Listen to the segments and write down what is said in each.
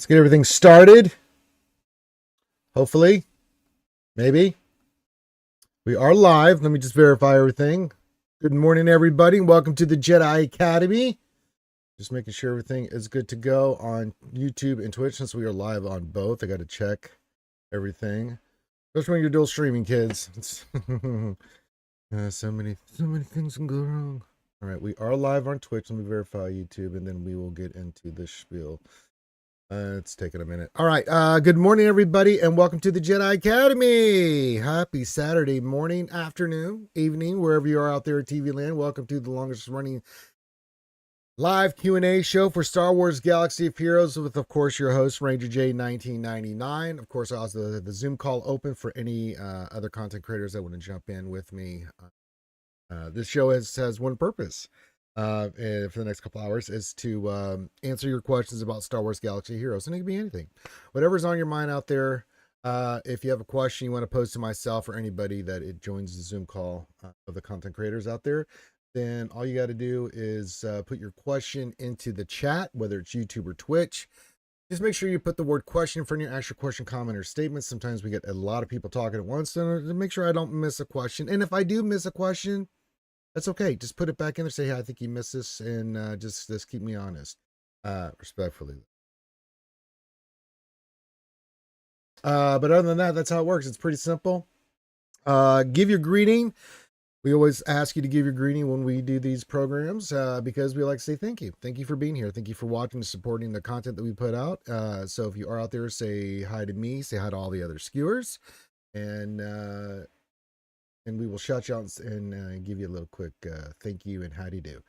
Let's get everything started. Hopefully, maybe. We are live. Let me just verify everything. Good morning, everybody. Welcome to the Jedi Academy. Just making sure everything is good to go on YouTube and Twitch since we are live on both. I got to check everything. Especially when you're dual streaming, kids. So many things can go wrong. All right, we are live on Twitch. Let me verify YouTube, and then we will get into the spiel. It's taking a minute. All right. Good morning, everybody, and welcome to the Jedi Academy. Happy Saturday morning, afternoon, evening, wherever you are out there at TV land. Welcome to the longest running live Q&A show for Star Wars Galaxy of Heroes with, of course, your host, Ranger J 1999. Of course, I also the Zoom call open for any other content creators that want to jump in with me. This show has one purpose. And for the next couple hours is to answer your questions about Star Wars Galaxy Heroes. And it can be anything. Whatever's on your mind out there. If you have a question you want to pose to myself or anybody that it joins the Zoom call of the content creators out there, then all you got to do is put your question into the chat, whether it's YouTube or Twitch. Just make sure you put the word question for your actual question, comment, or statement. Sometimes we get a lot of people talking at once, so to make sure I don't miss a question. And if I do miss a question, that's okay. Just put it back in there. Say, hey, I think you missed this, and just keep me honest, respectfully. But other than that, that's how it works. It's pretty simple. Give your greeting. We always ask you to give your greeting when we do these programs because we like to say thank you. Thank you for being here. Thank you for watching and supporting the content that we put out. So if you are out there, say hi to me. Say hi to all the other skewers, and we will shout you out and give you a little quick thank you and how do you do.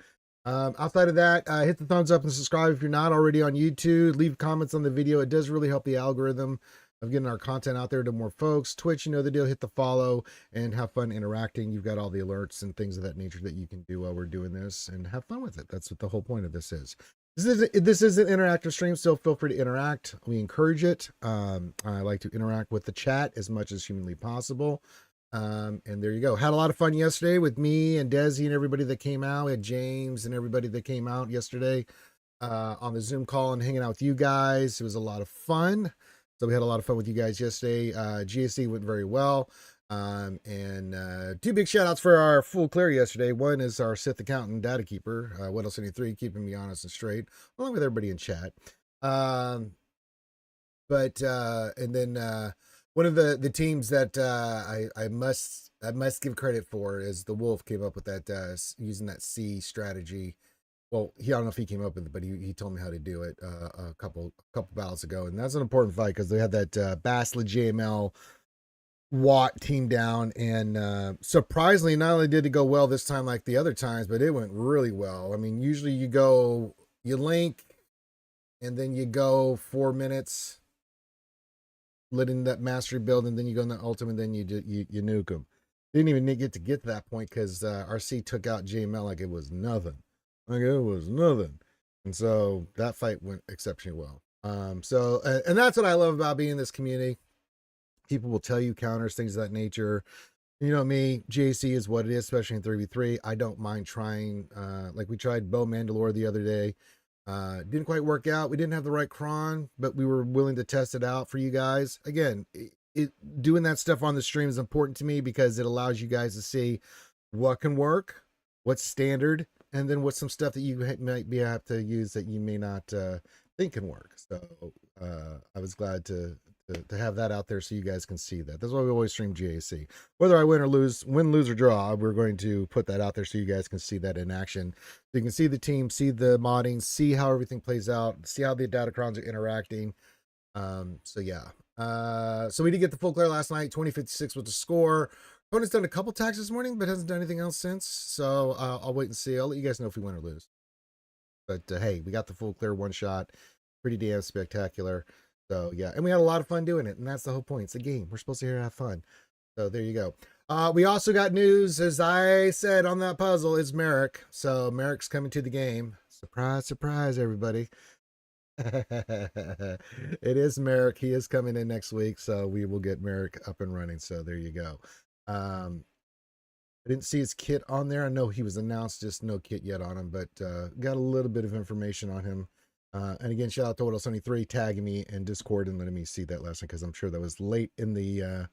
Outside of that, hit the thumbs up and subscribe if you're not already on YouTube. Leave comments on the video. It does really help the algorithm of getting our content out there to more folks. Twitch, you know the deal. Hit the follow and have fun interacting. You've got all the alerts and things of that nature that you can do while we're doing this and have fun with it. That's what the whole point of this is. This is an interactive stream, so feel free to interact. We encourage it. I like to interact with the chat as much as humanly possible. And there you go. Had a lot of fun yesterday with me and Desi and everybody that came out. We had James and everybody that came out yesterday on the Zoom call and hanging out with you guys. It was a lot of fun. So we had a lot of fun with you guys yesterday. GSC went very well. And two big shout outs for our full clear yesterday. One is our Sith accountant, data keeper. What else? 3 keeping me honest and straight, along with everybody in chat. And then one of the teams that I must give credit for is the Wolf came up with that using that C strategy. Well, I don't know if he came up with it, but he told me how to do it a couple battles ago, and that's an important fight because they had that Basla JML Watt team down, and surprisingly, not only did it go well this time like the other times, but it went really well. I mean, usually you link, and then you go 4 minutes. Letting that mastery build, and then you go in the ultimate, and then you nuke them. Didn't even get to that point because RC took out JML like it was nothing. And so that fight went exceptionally well. And that's what I love about being in this community. People will tell you counters, things of that nature. You know me, JC is what it is, especially in 3v3. I don't mind trying. Like we tried Bo Mandalore the other day. Didn't quite work out. We didn't have the right cron, but we were willing to test it out for you guys. Again, doing that stuff on the stream is important to me because it allows you guys to see what can work, what's standard, and then what's some stuff that you might be have to use that you may not think can work. So I was glad to have that out there so you guys can see that. That's why we always stream GAC. Whether I win, lose, or draw, we're going to put that out there so you guys can see that in action. So you can see the team, see the modding, see how everything plays out, see how the datacrons are interacting. So yeah. So we did get the full clear last night. 2056 was the score. Opponent's done a couple attacks this morning, but hasn't done anything else since. So I'll wait and see. I'll let you guys know if we win or lose. But hey, we got the full clear one shot. Pretty damn spectacular. So yeah, and we had a lot of fun doing it, and that's the whole point. It's a game. We're supposed to hear have fun. So there you go. We also got news, as I said on that puzzle, is Merrick. So Merrick's coming to the game. Surprise, surprise, everybody. It is Merrick. He is coming in next week, so we will get Merrick up and running. So there you go. I didn't see his kit on there. I know he was announced, just no kit yet on him, but got a little bit of information on him. And again, shout out to Whittle73 tagging me in Discord and letting me see that last night, because I'm sure that was late in the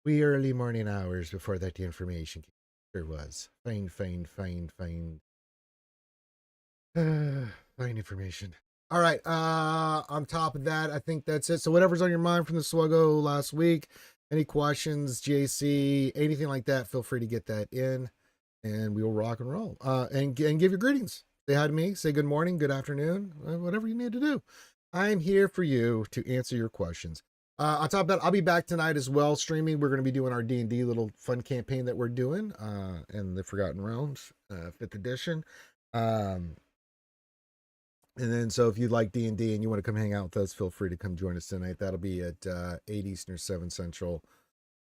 wee early morning hours before that the information came. Sure was. Fine. Fine information. All right. On top of that, I think that's it. So whatever's on your mind from the SWGOH last week, any questions, JC, anything like that, feel free to get that in, and we will rock and roll. And give your greetings. Say hi to me. Say good morning, good afternoon, whatever you need to do. I'm here for you to answer your questions. On top of that, I'll be back tonight as well, streaming. We're going to be doing our D&D little fun campaign that we're doing, in the Forgotten Realms, 5th edition. And then, so if you like D&D and you want to come hang out with us, feel free to come join us tonight. That'll be at 8 Eastern or 7 Central,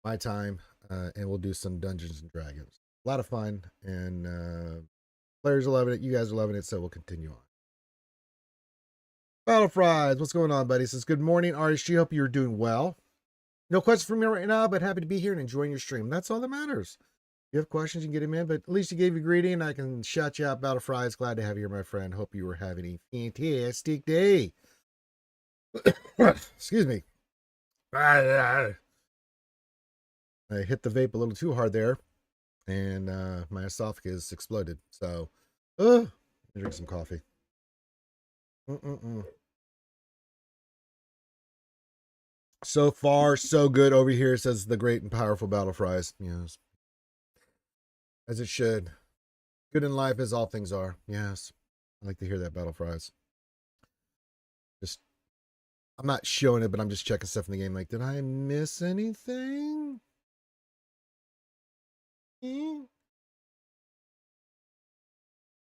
my time, and we'll do some Dungeons and Dragons. A lot of fun, and players are loving it. You guys are loving it, so we'll continue on. Battle Fries, what's going on, buddy? Says, good morning, RSG. Hope you're doing well. No questions from me right now, but happy to be here and enjoying your stream. That's all that matters. If you have questions, you can get them in, but at least you gave your greeting. I can shout you out. Battle Fries, glad to have you here, my friend. Hope you were having a fantastic day. Excuse me. I hit the vape a little too hard there, and my esophagus exploded. So, drink some coffee. So far, so good over here, says the great and powerful Battle Fries. Yes. As it should. Good in life as all things are. Yes. I like to hear that, Battle Fries. Just, I'm not showing it, but I'm just checking stuff in the game. Like, did I miss anything?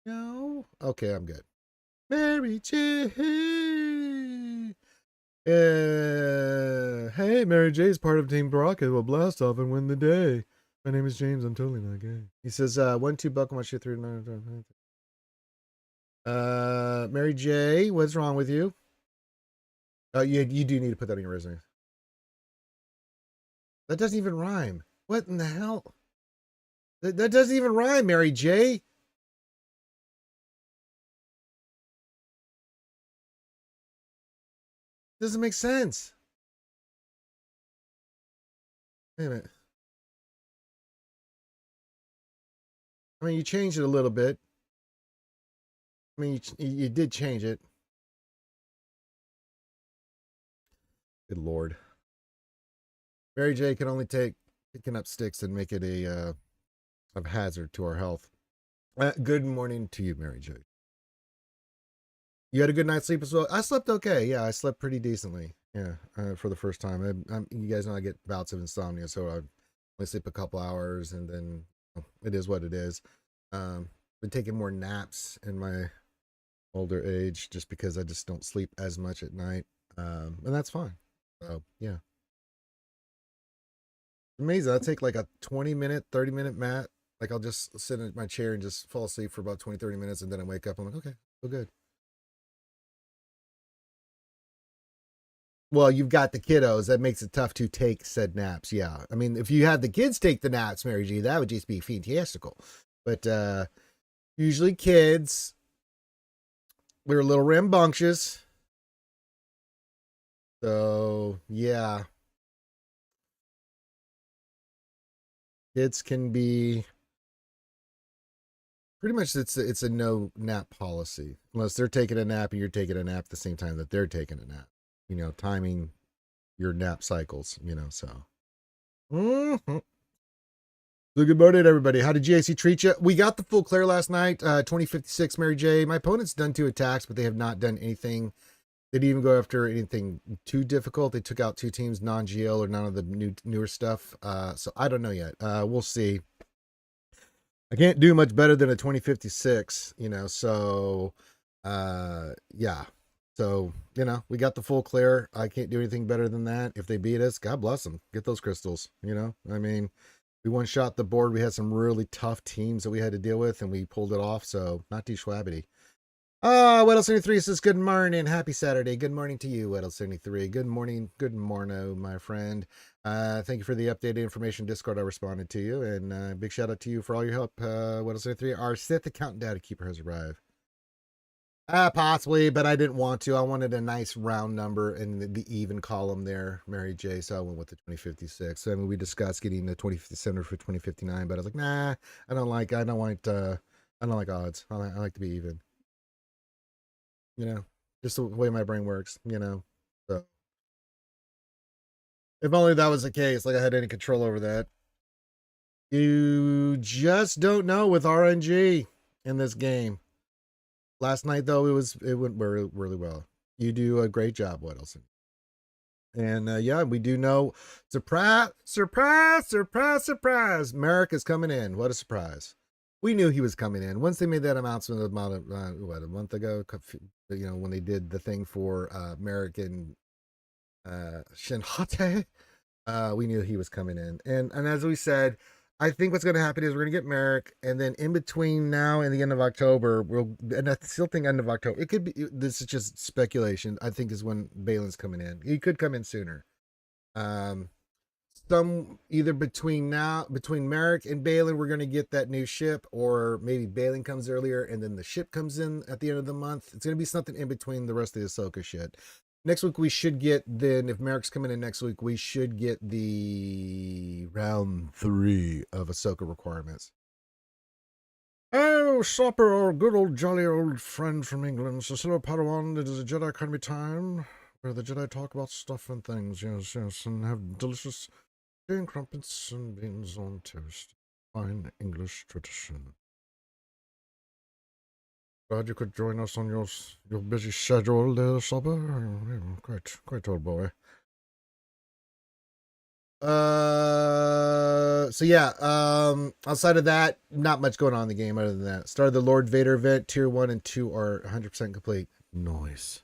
No? Okay, I'm good. Mary J. Hey, Mary J is part of Team Rocket. Will blast off and win the day. My name is James. I'm totally not gay. He says, 1-2 buckle my shit through. Mary J, what's wrong with you? You do need to put that on your resume. That doesn't even rhyme. What in the hell? That doesn't even rhyme, Mary J. Doesn't make sense. Wait a minute. I mean, you changed it a little bit. I mean, you did change it. Good Lord. Mary J can only take picking up sticks and make it a hazard to our health. Good morning to you, Mary J. You had a good night's sleep as well? I slept okay. Yeah, I slept pretty decently. Yeah, for the first time. You guys know I get bouts of insomnia, so I only sleep a couple hours, and then it is what it is. Been taking more naps in my older age just because I just don't sleep as much at night, and that's fine. So yeah, amazing. I take like a 20-minute, 30-minute nap. Like I'll just sit in my chair and just fall asleep for about 20, 30 minutes, and then I wake up. I'm like, okay, feel good. Well, you've got the kiddos. That makes it tough to take said naps. Yeah. I mean, if you had the kids take the naps, Mary G, that would just be fantastical. But usually kids, we're a little rambunctious. So, yeah. Kids can be pretty much, it's a no nap policy. Unless they're taking a nap and you're taking a nap at the same time that they're taking a nap. You know, timing your nap cycles, you know, so. Mm-hmm. So good morning, everybody. How did GAC treat you? We got the full clear last night, 2056, Mary J. My opponent's done 2 attacks, but they have not done anything. They didn't even go after anything too difficult. They took out 2 teams, non-GL or none of the newer stuff. So I don't know yet. We'll see. I can't do much better than a 2056, you know, so yeah. So, you know, we got the full clear. I can't do anything better than that. If they beat us, God bless them. Get those crystals, you know? I mean, we one-shot the board. We had some really tough teams that we had to deal with, and we pulled it off, so not too swabbity. Weddle73 says, good morning. Happy Saturday. Good morning to you, Weddle73. Good morning. Good morning, my friend. Thank you for the updated information Discord. I responded to you, and big shout out to you for all your help, Weddle73. Our Sith account data keeper has arrived. Possibly, but I didn't want to. I wanted a nice round number in the even column there, Mary J. So I went with the 2056. I mean, we discussed getting the 2057 for 2059, but I was like, nah, I don't like odds. I like to be even, you know, just the way my brain works, you know. So if only that was the case, like I had any control over that. You just don't know with RNG in this game. Last night though, it went really, really well. You do a great job, Weddleson. And yeah, we do know. Surprise, surprise, surprise, surprise. Merrick is coming in. What a surprise. We knew he was coming in. Once they made that announcement about a month ago, you know, when they did the thing for Merrick and Shinhate, we knew he was coming in. And as we said, I think what's going to happen is we're going to get Merrick, and then in between now and the end of October, and I still think end of October. It could be, this is just speculation. I think is when Balin's coming in. He could come in sooner. Um, some either between Merrick and Balin, we're going to get that new ship, or maybe Balin comes earlier and then the ship comes in at the end of the month. It's going to be something in between the rest of the Ahsoka shit. Next week we should get, then if Merrick's coming in next week, we should get the round 3 of Ahsoka requirements. Oh, Supper, our good old jolly old friend from England. So, hello, Padawan. It is a Jedi Academy time where the Jedi talk about stuff and things. Yes, yes, and have delicious chicken crumpets and beans on toast. Fine English tradition. Glad you could join us on your busy schedule there, Supper. Great old boy. So yeah, outside of that, not much going on in the game other than that. Started the Lord Vader event. Tier 1 and 2 are 100% complete. Noise.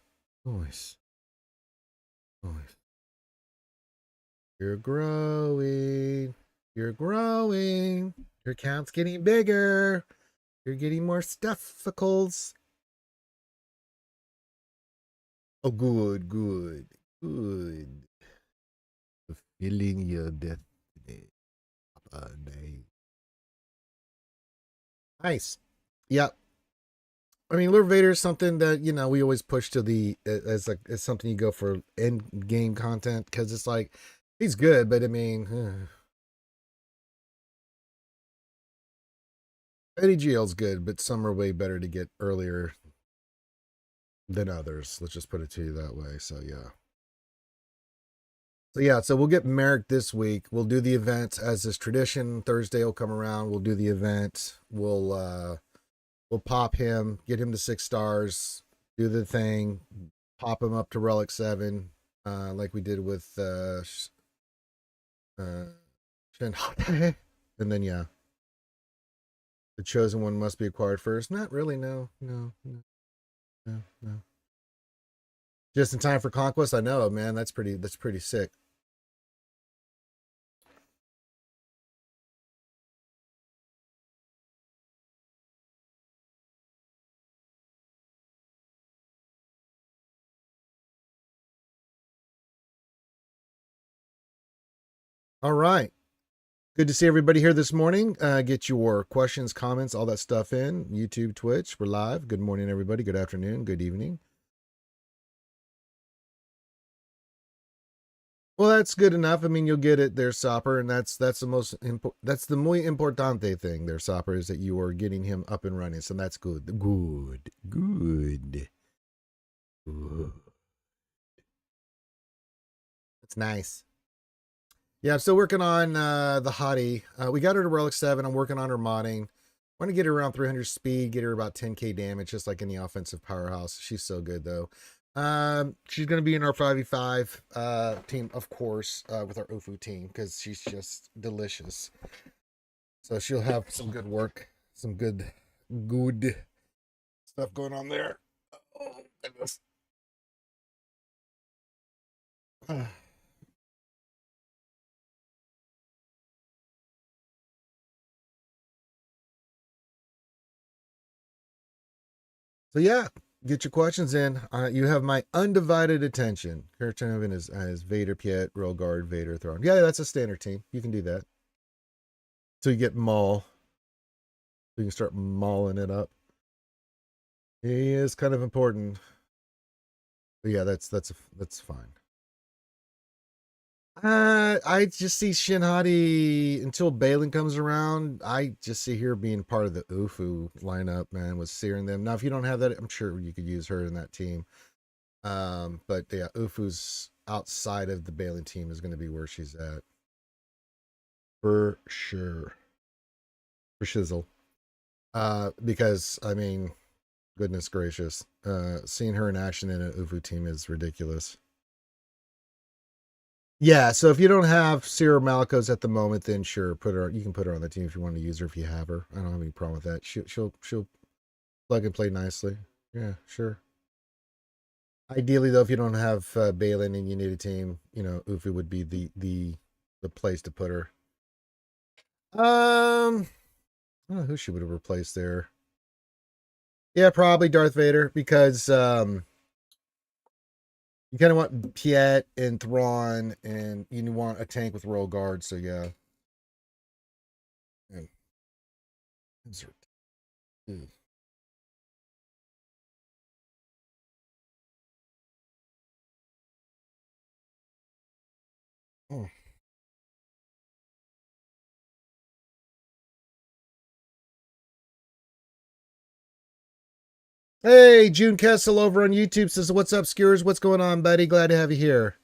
You're growing. You're growing. Your count's getting bigger. You're getting more stufficles. Oh, good. Fulfilling your destiny. Nice. Yep. I mean, Lord Vader is something that, you know, we always push to the as something you go for end game content, because it's like he's good, but I mean, Eddie GL's good, but some are way better to get earlier than others. Let's just put it to you that way. So yeah. So we'll get Merrick this week. We'll do the event as is tradition. Thursday will come around. We'll do the event. We'll pop him, get him to 6 stars, do the thing, pop him up to Relic 7, like we did with Shin. And then yeah. The chosen one must be acquired first. Not really, no. Just in time for conquest. I know, man. That's pretty sick. All right. Good to see everybody here this morning. Get your questions, comments, all that stuff in. YouTube, Twitch, we're live. Good morning, everybody. Good afternoon. Good evening. Well, that's good enough. I mean, you'll get it there, Sopper, and that's the most that's the muy importante thing there, Sopper, is that you are getting him up and running. So that's good. Good. That's nice. Yeah, I'm still working on the hottie. We got her to Relic 7. I'm working on her modding. I want to get her around 300 speed, get her about 10k damage, just like any offensive powerhouse. She's so good, though. She's going to be in our 5v5 team, of course, with our Ufu team, because she's just delicious. So she'll have some good work, some good stuff going on there. Oh, goodness. So yeah, get your questions in. You have my undivided attention. Kurtoven is Vader, Piet, Royal Guard, Vader, Throne. Yeah, that's a standard team. You can do that. So you get Maul. So you can start mauling it up. He is kind of important. But yeah, that's fine. I just see Shinhati until Balin comes around. I just see her being part of the Ufu lineup, man, with searing them. Now, if you don't have that, I'm sure you could use her in that team. But yeah, Ufu's outside of the Balin team is going to be where she's at for sure, for shizzle. Because I mean, goodness gracious, seeing her in action in an Ufu team is ridiculous. Yeah, so if you don't have Sarah Malikos at the moment, then sure, put her. You can put her on the team if you want to use her. If you have her, I don't have any problem with that. She'll plug and play nicely. Yeah, sure. Ideally, though, if you don't have Balin and you need a team, Ufu would be the place to put her. I don't know who she would have replaced there. Yeah, probably Darth Vader because you kind of want Piet and Thrawn, and you want a tank with royal guard. So yeah. Insert. Oh. Hey, June Kessel over on YouTube says, "What's up, Skewers? What's going on, buddy? Glad to have you here."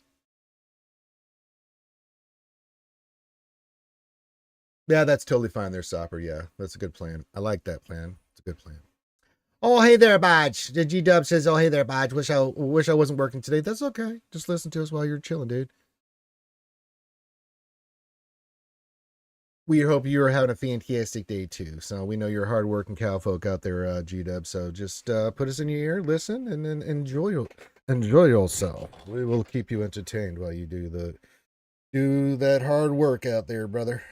Yeah, that's totally fine there, Sopper. Yeah, that's a good plan. I like that plan. It's a good plan. Oh, hey there, Bodge. The G Dub says, "Oh, hey there, Bodge. Wish I wasn't working today." That's okay. Just listen to us while you're chilling, dude. We hope you are having a fantastic day too. So we know you're hardworking cow folk out there, G Dub. So just put us in your ear, listen, and then enjoy yourself. We will keep you entertained while you do that hard work out there, brother.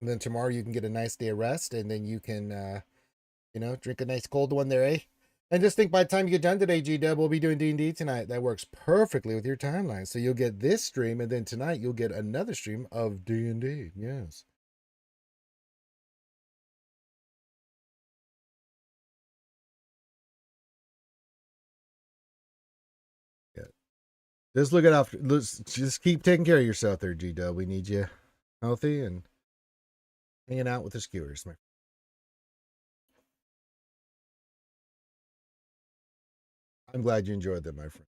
And then tomorrow you can get a nice day of rest, and then you can drink a nice cold one there, eh? And just think, by the time you get done today, G Dub, we'll be doing D&D tonight. That works perfectly with your timeline. So you'll get this stream, and then tonight you'll get another stream of D&D. Yes. Yeah. Just look it up. Just keep taking care of yourself there, G Dub. We need you healthy and hanging out with the skewers. I'm glad you enjoyed them, my friend.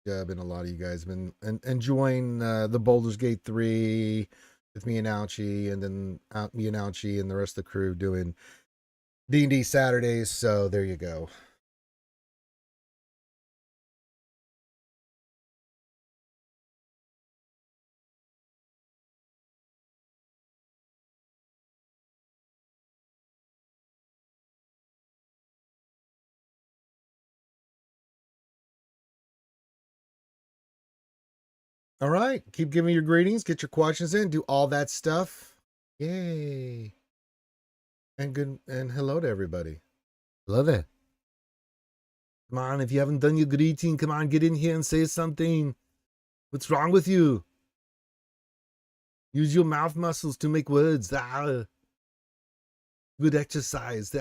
Yeah, been a lot of you guys been enjoying the Baldur's Gate 3 with me and Ouchie, and then me and Ouchie and the rest of the crew doing D&D Saturdays. So there you go. All right, keep giving your greetings, get your questions in, do all that stuff. Yay! And hello to everybody. Love it. Come on, if you haven't done your greeting, come on, get in here and say something. What's wrong with you? Use your mouth muscles to make words. Good exercise.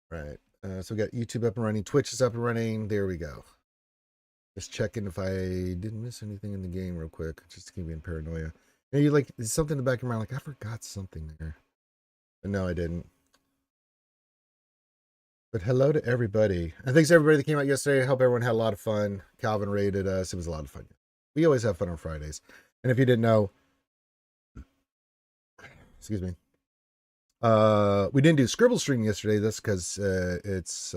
Right. So we got YouTube up and running. Twitch is up and running. There we go. Just checking if I didn't miss anything in the game real quick, just to keep me in paranoia. You like, there's something in the back of your mind, like, I forgot something there. But no, I didn't. But hello to everybody. And thanks to everybody that came out yesterday. I hope everyone had a lot of fun. Calvin rated us. It was a lot of fun. We always have fun on Fridays. And if you didn't know, excuse me, we didn't do Scribble stream yesterday. That's because it's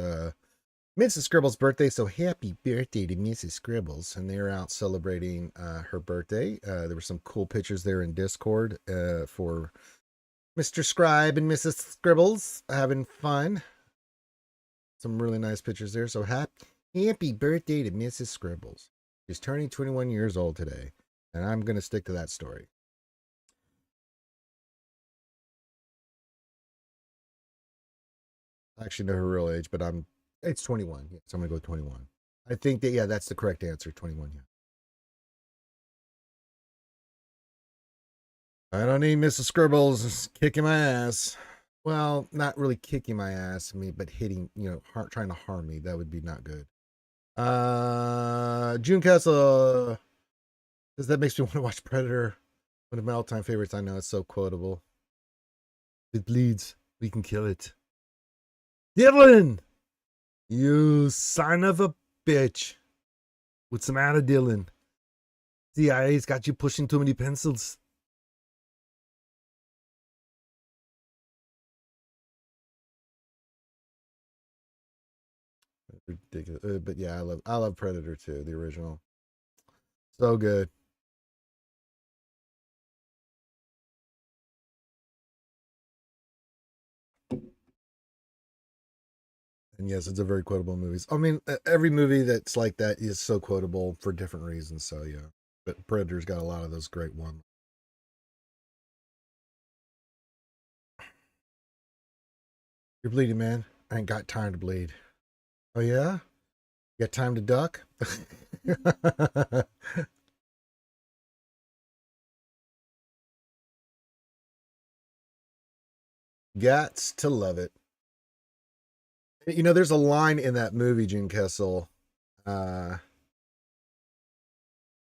Mrs. Scribble's birthday. So happy birthday to Mrs. Scribbles. And they're out celebrating her birthday. There were some cool pictures there in Discord for Mr. Scribe and Mrs. Scribbles having fun. Some really nice pictures there. So happy birthday to Mrs. Scribbles. She's turning 21 years old today. And I'm going to stick to that story. I actually know her real age, but it's 21. Yeah, so I'm going to go 21. I think that, yeah, that's the correct answer. 21, yeah. I don't need Mrs. Scribbles kicking my ass. Well, not really kicking my ass, but hitting, trying to harm me. That would be not good. June Castle, because that makes me want to watch Predator. One of my all-time favorites. I know it's so quotable. It bleeds. We can kill it. Dylan, you son of a bitch. What's the matter, Dylan? CIA's got you pushing too many pencils. Ridiculous. But yeah, I love Predator too, the original. So good. And yes, it's a very quotable movie. I mean, every movie that's like that is so quotable for different reasons. So yeah, but Predator's got a lot of those great ones. You're bleeding, man. I ain't got time to bleed. Oh yeah, you got time to duck? Gots to love it. There's a line in that movie, Gene Kessel, uh,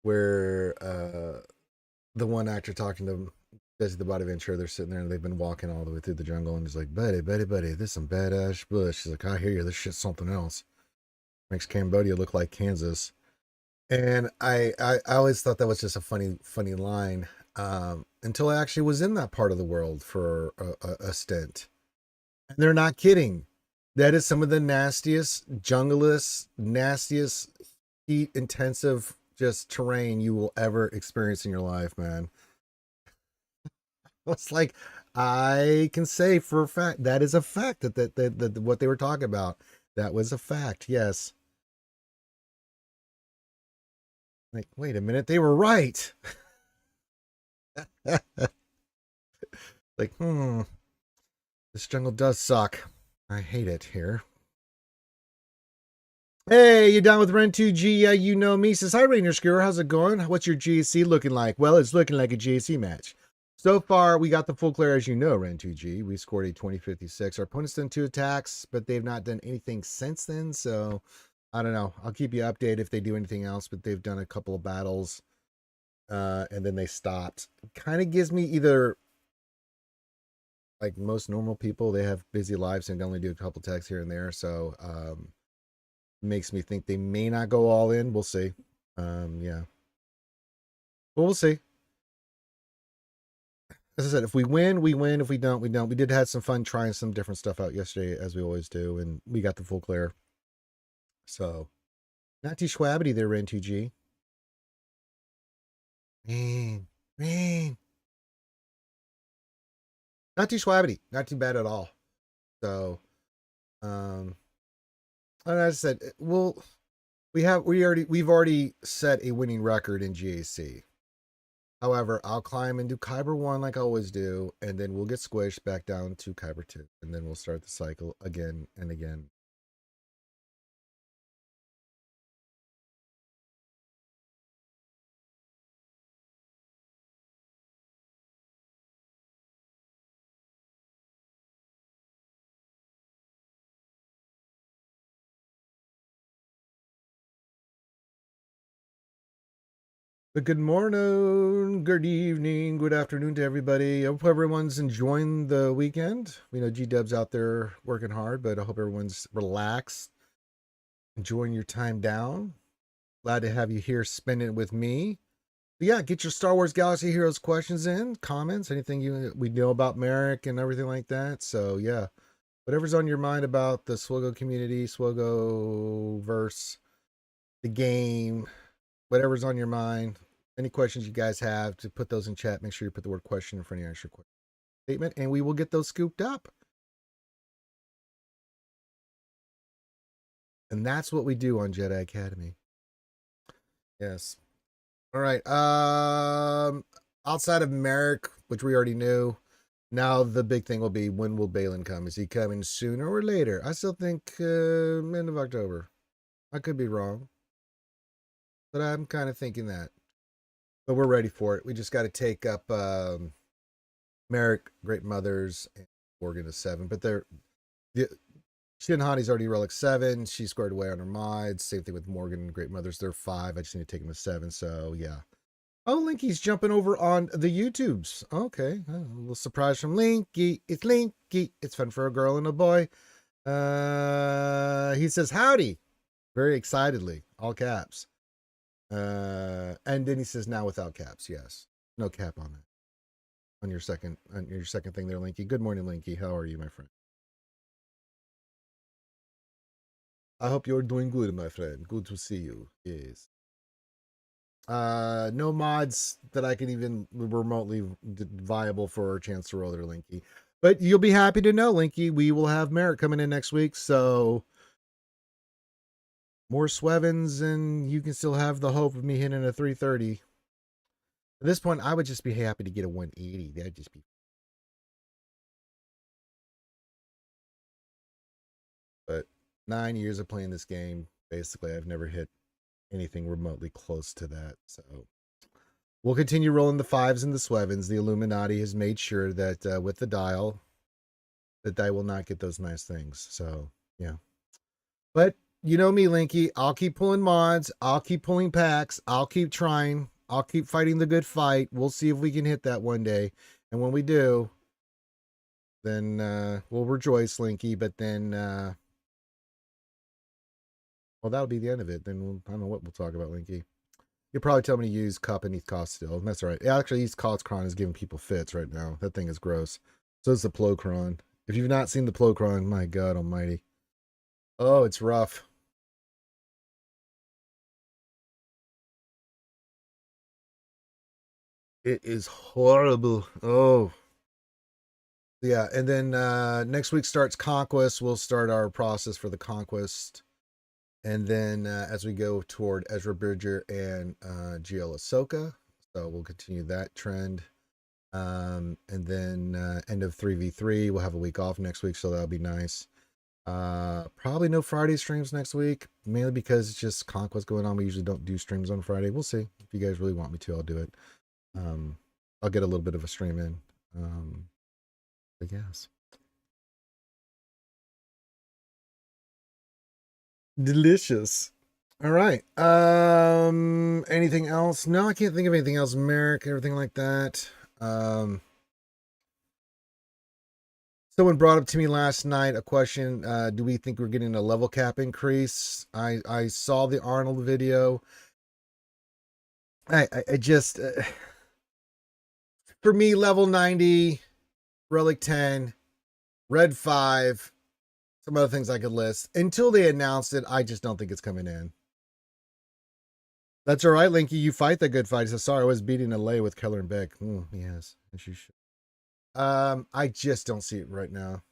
where the one actor talking to Jesse the Body Ventura, they're sitting there and they've been walking all the way through the jungle, and he's like, buddy, this is some badass bush. She's like, I hear you, this shit's something else. Makes Cambodia look like Kansas. And I always thought that was just a funny line, until I actually was in that part of the world for a stint. And they're not kidding. That is some of the nastiest, junglest, nastiest, heat intensive just terrain you will ever experience in your life, man. It's like, I can say for a fact that is a fact that what they were talking about, that was a fact. Yes. Like, wait a minute, they were right. Like, this jungle does suck. I hate it here. Hey, you down with Ren2G? Yeah, you know me. Says, hi, Rainier Skewer. How's it going? What's your GC looking like? Well, it's looking like a GC match. So far, we got the full clear, as you know, Ren2G. We scored a 20-56. Our opponents done 2 attacks, but they've not done anything since then. So, I don't know. I'll keep you updated if they do anything else, but they've done a couple of battles, and then they stopped. Kind of gives me either, like most normal people, they have busy lives and only do a couple attacks here and there. So, makes me think they may not go all in. We'll see. Yeah. But we'll see. As I said, if we win, we win. If we don't, we don't. We did have some fun trying some different stuff out yesterday, as we always do, and we got the full clear. So, not too schwabbity there, Ren2G. Man. Not too schwabbity. Not too bad at all. So, and as I said, we've already set a winning record in GAC. However, I'll climb into Kyber 1 like I always do, and then we'll get squished back down to Kyber 2, and then we'll start the cycle again and again. But good morning, good evening, good afternoon to everybody. I hope everyone's enjoying the weekend. We know G-Dub's out there working hard, but I hope everyone's relaxed, enjoying your time down. Glad to have you here spending it with me. But yeah, get your Star Wars Galaxy Heroes questions in, comments, anything we know about Merrick and everything like that. So yeah, whatever's on your mind about the SWGOH community, SWGOH verse, the game, whatever's on your mind. Any questions you guys have, to put those in chat. Make sure you put the word question in front of your answer statement, and we will get those scooped up. And that's what we do on Jedi Academy. Yes. All right. Outside of Merrick, which we already knew, now the big thing will be, when will Balin come? Is he coming sooner or later? I still think end of October. I could be wrong, but I'm kind of thinking that. But we're ready for it. We just got to take up Merrick, Great Mothers, and Morgan is 7. But they're the Shin Hani's already relic 7. She squared away on her mods. Same thing with Morgan and Great Mothers. They're 5. I just need to take them to 7. So yeah. Oh, Linky's jumping over on the YouTubes. Okay. A little surprise from Linky. It's Linky. It's fun for a girl and a boy. He says howdy. Very excitedly. All caps. And then he says now without caps. Yes. No cap on that. On your second thing there, Linky. Good morning, Linky. How are you, my friend? I hope you're doing good, my friend. Good to see you. Yes. No mods that I can even remotely viable for a chance to roll there, Linky. But you'll be happy to know, Linky, we will have Merrick coming in next week, so more Swevens, and you can still have the hope of me hitting a 330. At this point, I would just be happy to get a 180. That'd just be. But 9 years of playing this game, basically, I've never hit anything remotely close to that. So we'll continue rolling the 5s and the Swevens. The Illuminati has made sure that with the dial, that I will not get those nice things. So yeah. But you know me, Linky. I'll keep pulling mods. I'll keep pulling packs. I'll keep trying. I'll keep fighting the good fight. We'll see if we can hit that one day. And when we do, then we'll rejoice, Linky. But then, well, that'll be the end of it. Then I don't know what we'll talk about, Linky. You'll probably tell me to use Cup and East Cost still. That's all right. Yeah, actually, East Cron is giving people fits right now. That thing is gross. So is the Plocron. If you've not seen the Plocron, my God almighty. Oh, it's rough. It is horrible. Oh. Yeah, and then next week starts Conquest. We'll start our process for the Conquest. And then as we go toward Ezra Bridger and GL Ahsoka. So we'll continue that trend. And then end of 3v3. We'll have a week off next week, so that'll be nice. Probably no Friday streams next week, mainly because it's just Conquest going on. We usually don't do streams on Friday. We'll see. If you guys really want me to, I'll do it. I'll get a little bit of a stream in. I guess. Delicious. All right. Anything else? No, I can't think of anything else. Merrick, everything like that. Someone brought up to me last night a question. Do we think we're getting a level cap increase? I saw the Arnold video. I just for me, level 90, relic 10, red 5, some other things I could list. Until they announced it, I just don't think it's coming in. That's all right, Linky. You fight the good fight. He says, sorry, I was beating a lay with Keller and Beck. Yes, as you should. I just don't see it right now.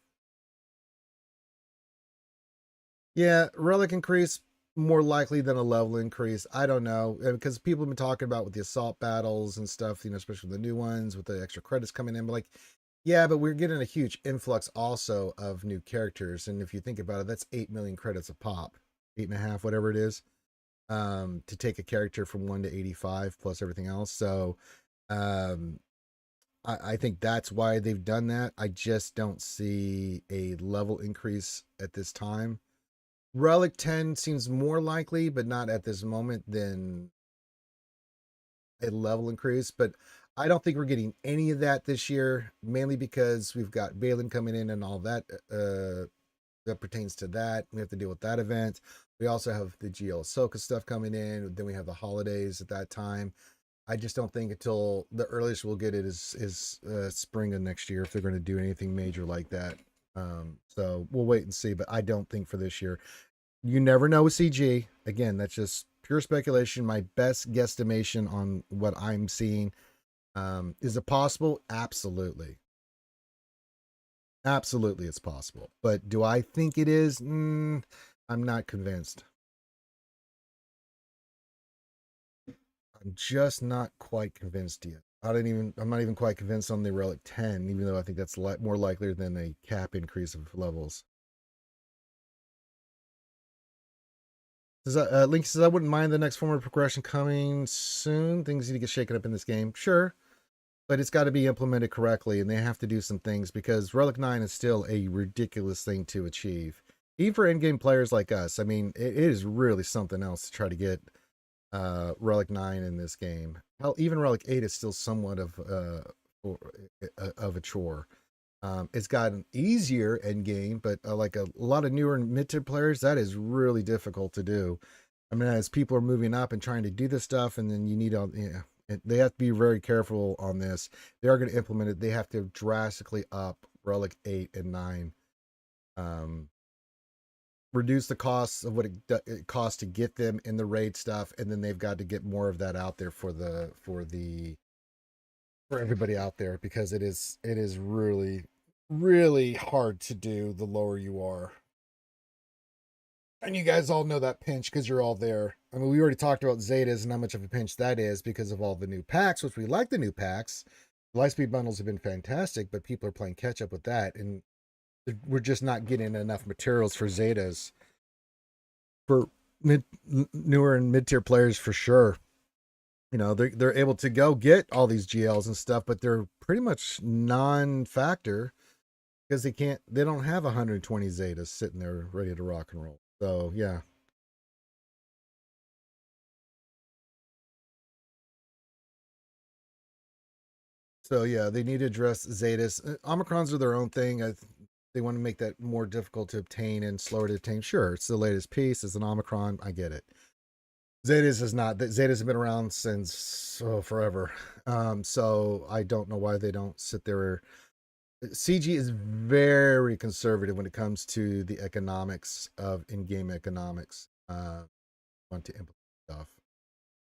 Yeah, relic increase more likely than a level increase. I don't know, because people have been talking about with the assault battles and stuff, especially the new ones with the extra credits coming in. But like, yeah, but we're getting a huge influx also of new characters. And if you think about it, that's 8 million credits a pop, 8.5, whatever it is, to take a character from 1 to 85 plus everything else. So, I think that's why they've done that. I just don't see a level increase at this time. Relic 10 seems more likely, but not at this moment, than a level increase. But I don't think we're getting any of that this year, mainly because we've got Balin coming in and all that that pertains to that. We have to deal with that event. We also have the GL Ahsoka stuff coming in. Then we have the holidays at that time. I just don't think until the earliest we'll get it is spring of next year if they're going to do anything major like that. So we'll wait and see, but I don't think for this year. You never know with CG. Again, that's just pure speculation. My best guesstimation on what I'm seeing. Is it possible? Absolutely. Absolutely, it's possible. But do I think it is? I'm not convinced. I'm just not quite convinced yet. I'm not even quite convinced on the Relic 10, even though I think that's more likely than a cap increase of levels. Link says, I wouldn't mind the next form of progression coming soon. Things need to get shaken up in this game. Sure. but it's got to be implemented correctly, and they have to do some things because Relic 9 is still a ridiculous thing to achieve. Even for in-game players like us, I mean, it is really something else to try to get Relic 9 in this game. Hell, even Relic 8 is still somewhat of a chore. It's gotten easier in game, but like a lot of newer and mid-tier players, that is really difficult to do. I mean, as people are moving up and trying to do this stuff, and then you need all, they have to be very careful on this. They are going to implement it. They have to drastically up Relic 8 and 9. Reduce the costs of what it costs to get them in the raid stuff, and then they've got to get more of that out there for everybody out there, because it is really, really hard to do the lower you are. And you guys all know that pinch because you're all there. I mean, we already talked about Zetas and how much of a pinch that is because of all the new packs, which we like the new packs. The Lightspeed bundles have been fantastic, but people are playing catch up with that, and we're just not getting enough materials for Zetas. For newer and mid-tier players, for sure. You know, they're able to go get all these GLs and stuff, but they're pretty much non-factor because they don't have 120 Zetas sitting there ready to rock and roll. So yeah. So yeah, they need to address Zetas. Omicrons are their own thing. They want to make that more difficult to obtain and slower to obtain. Sure, it's the latest piece. It's an Omicron. I get it. Zetas is not. Zetas have been around since forever. So I don't know why they don't sit there. CG is very conservative when it comes to the economics of in-game economics. Want to implement stuff.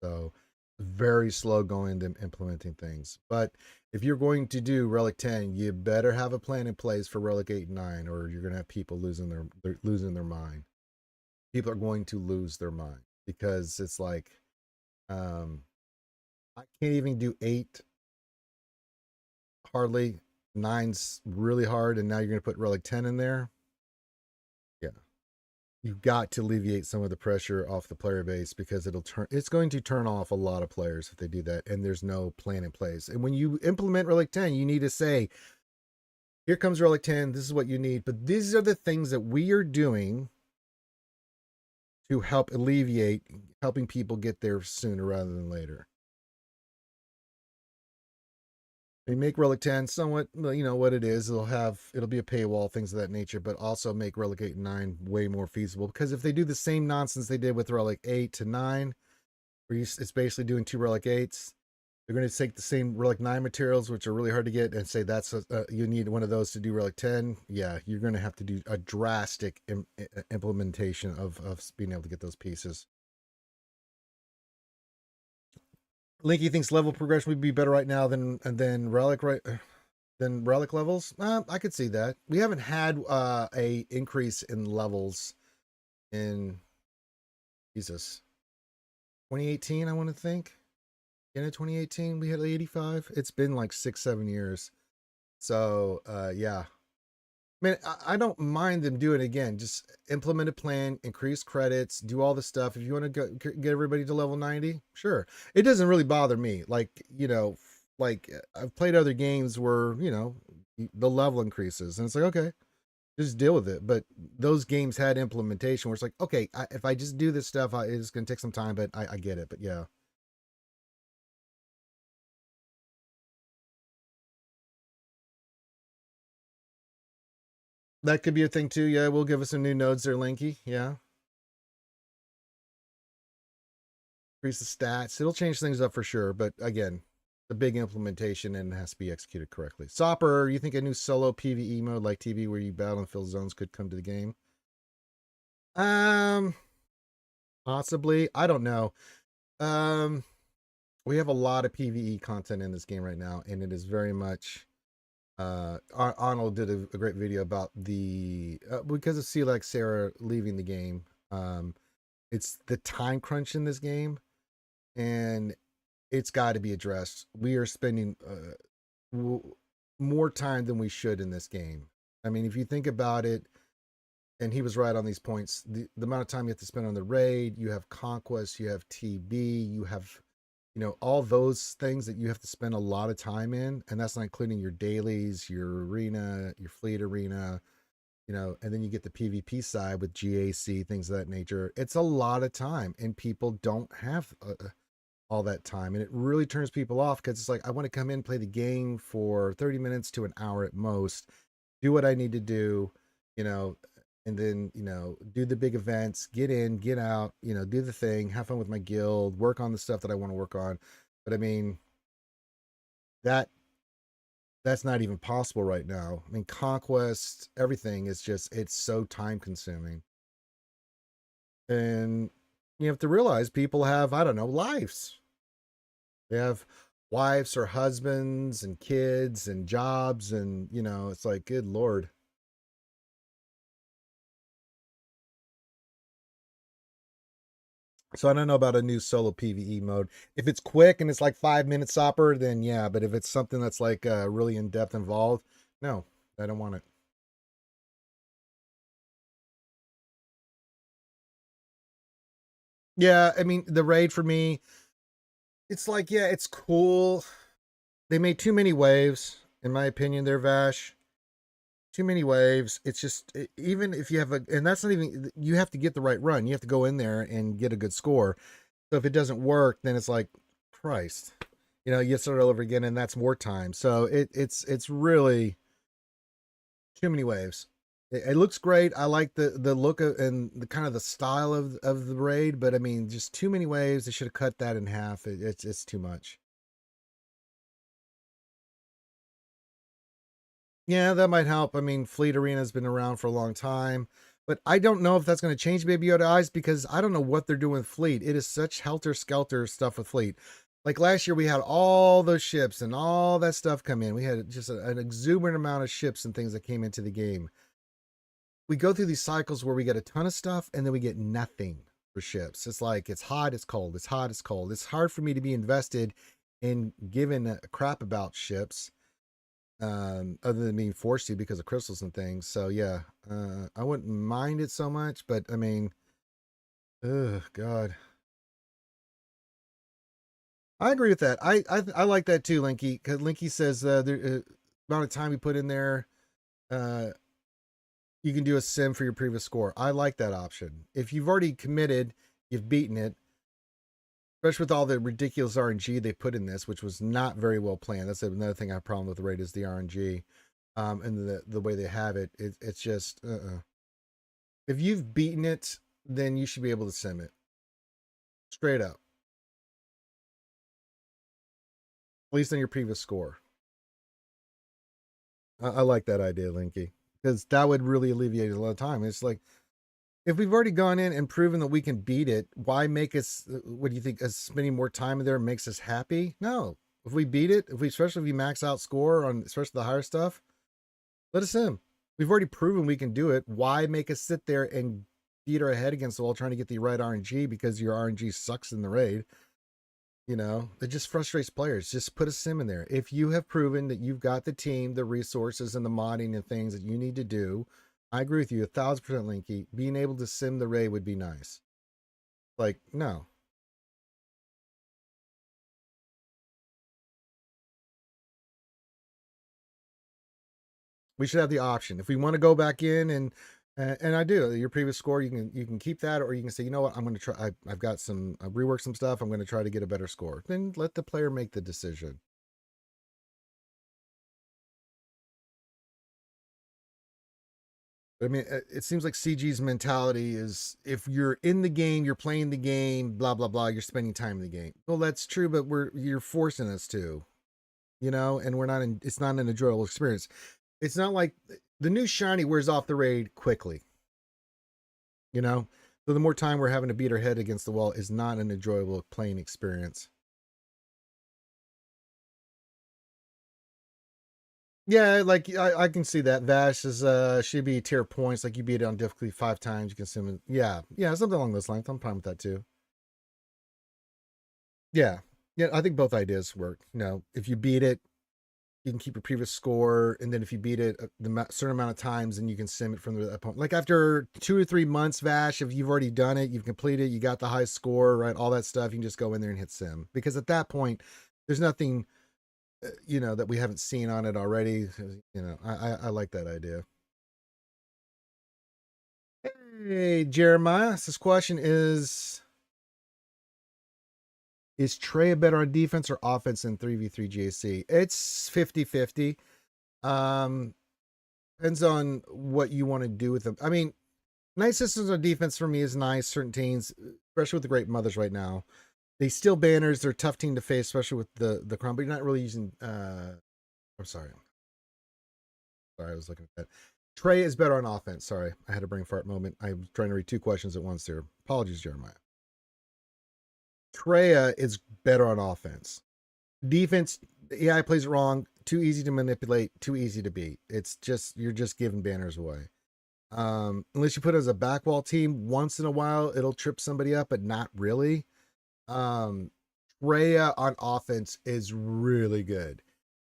So very slow going them implementing things. But if you're going to do Relic 10, you better have a plan in place for Relic 8 and 9, or you're gonna have people losing their mind. People are going to lose their mind because it's like I can't even do 8 hardly. 9's really hard, and now you're gonna put Relic 10 in there. Yeah. You've got to alleviate some of the pressure off the player base because it's going to turn off a lot of players if they do that, and there's no plan in place. And when you implement Relic 10, you need to say, here comes Relic 10, this is what you need, but these are the things that we are doing to help alleviate helping people get there sooner rather than later. They make Relic 10 somewhat, you know what it is. It'll be a paywall, things of that nature, but also make Relic 8 and 9 way more feasible. Because if they do the same nonsense they did with Relic 8 to 9, where it's basically doing 2 Relic 8s, they're going to take the same Relic 9 materials, which are really hard to get, and say you need one of those to do Relic 10. Yeah, you're going to have to do a drastic implementation of being able to get those pieces. Linky thinks level progression would be better right now than Relic, right? Than Relic levels. I could see that. We haven't had a increase in levels in Jesus 2018. I want to think. In 2018, we had 85. It's been like 6-7 years. So yeah. I mean, I don't mind them doing it again. Just implement a plan, increase credits, do all the stuff. If you want to get everybody to level 90, sure. It doesn't really bother me. Like, I've played other games where, the level increases. And it's like, okay, just deal with it. But those games had implementation where it's like, okay, if I just do this stuff, it's going to take some time, but I get it. But yeah. That could be a thing too. Yeah, we'll give us some new nodes there, Linky. Yeah. Increase the stats. It'll change things up for sure. But again, the big implementation and it has to be executed correctly. Sopper, you think a new solo PvE mode like TB where you battle and fill zones could come to the game? Possibly. I don't know. We have a lot of PvE content in this game right now, and it is very much Arnold did a great video about the because of Select Sarah leaving the game. It's the time crunch in this game, and it's got to be addressed. We are spending more time than we should in this game. I mean, if you think about it, and he was right on these points, the amount of time you have to spend on the raid, you have conquest, you have TB, you have all those things that you have to spend a lot of time in, and that's not including your dailies, your arena, your fleet arena, and then you get the PvP side with GAC, things of that nature. It's a lot of time, and people don't have all that time, and it really turns people off because it's like, I want to come in, play the game for 30 minutes to an hour at most, do what I need to do, you know, and then, do the big events, get in, get out, do the thing, have fun with my guild, work on the stuff that I want to work on. But I mean, that that's not even possible right now. I mean, conquest, everything is just, it's so time consuming. And you have to realize people have, I don't know, lives. They have wives or husbands and kids and jobs, and it's like, good lord. So I don't know about a new solo PvE mode. If it's quick and it's like 5 minutes stopper, then yeah. But if it's something that's like really in depth involved, no, I don't want it. Yeah, I mean the raid for me, it's like, yeah, it's cool. They made too many waves, in my opinion. There, Vash. Too many waves. It's just, even if you have and that's not even, you have to get the right run. You have to go in there and get a good score. So if it doesn't work, then it's like, Christ, you start all over again, and that's more time. So it's really too many waves. It looks great. I like the look of, and the kind of the style of the raid, but I mean, just too many waves. They should have cut that in half. It's too much. Yeah, that might help. I mean, Fleet Arena has been around for a long time, but I don't know if that's going to change Baby Yoda Eyes, because I don't know what they're doing with Fleet. It is such helter skelter stuff with Fleet. Like last year, we had all those ships and all that stuff come in. We had just an exuberant amount of ships and things that came into the game. We go through these cycles where we get a ton of stuff and then we get nothing for ships. It's like, it's hot, it's cold, it's hot, it's cold. It's hard for me to be invested in giving a crap about ships, other than being forced to because of crystals and things. So yeah, I wouldn't mind it so much, but I mean, oh god, I agree with that. I like that too, Linky, because Linky says the amount of time you put in there, uh, you can do a sim for your previous score. I like that option. If you've already committed, you've beaten it, especially with all the ridiculous RNG they put in this, which was not very well planned. That's another thing I have a problem with the raid, is the RNG, and the way they have it. It's just, if you've beaten it, then you should be able to sim it straight up, at least on your previous score. I like that idea, Linky, because that would really alleviate a lot of time. It's like, if we've already gone in and proven that we can beat it, why make us, what do you think, us spending more time in there makes us happy? No. If we beat it, especially if we max out score on especially the higher stuff, let us in. We've already proven we can do it. Why make us sit there and beat our head against the wall trying to get the right RNG because your RNG sucks in the raid? It just frustrates players. Just put a sim in there. If you have proven that you've got the team, the resources, and the modding and things that you need to do, I agree with you 1,000%, Linky. Being able to sim the raid would be nice. Like, no. We should have the option. If we want to go back in and I do, your previous score, you can keep that, or you can say, you know what, I'm going to try. I've got some, I rework some stuff. I'm going to try to get a better score. Then let the player make the decision. I mean, it seems like CG's mentality is, if you're in the game, you're playing the game, blah blah blah, you're spending time in the game. Well, that's true, but you're forcing us to, and we're not in. It's not an enjoyable experience. It's not like the new shiny wears off the raid quickly. you know so the more time we're having to beat our head against the wall is not an enjoyable playing experience. Yeah, like I can see that. Vash is should be tier points, like you beat it on difficulty 5 times, you can assume it. Yeah, something along those lines. I'm fine with that too. Yeah, I think both ideas work. If you beat it, you can keep your previous score, and then if you beat it the certain amount of times, then you can sim it from the opponent. Like after 2 or 3 months, Vash, if you've already done it, you've completed, you got the high score, right? All that stuff, you can just go in there and hit sim, because at that point, there's nothing, that we haven't seen on it already. I like that idea. Hey, Jeremiah, this question is Trey better on defense or offense in 3v3 GAC? It's 50-50. Depends on what you want to do with them. I mean, nice systems on defense for me is nice. Certain teams, especially with the Great Mothers right now, they steal banners. They're a tough team to face, especially with the crown. But you're not really using. I'm sorry. I was looking at that. Trey is better on offense. Sorry, I had a brain fart moment. I'm trying to read 2 questions at once there. Apologies, Jeremiah. Treya is better on offense. Defense, the AI plays it wrong. Too easy to manipulate. Too easy to beat. It's just you're just giving banners away. Unless you put it as a backwall team, once in a while it'll trip somebody up, but not really. Rhea on offense is really good.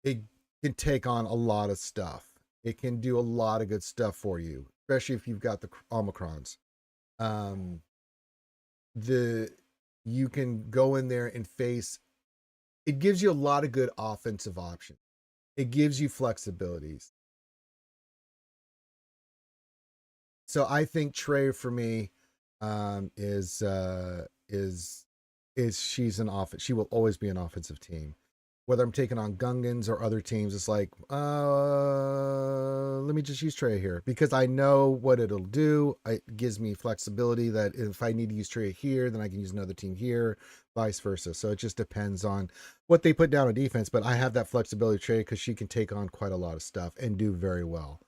It can take on a lot of stuff. It can do a lot of good stuff for you, especially if you've got the Omicrons. Um, you can go in there and face. It gives you a lot of good offensive options. It gives you flexibilities. So I think Trey for me is she's an offense. She will always be an offensive team. Whether I'm taking on Gungans or other teams, it's like, let me just use Trey here because I know what it'll do. It gives me flexibility that if I need to use Trey here, then I can use another team here, vice versa. So it just depends on what they put down on defense. But I have that flexibility, Trey, because she can take on quite a lot of stuff and do very well.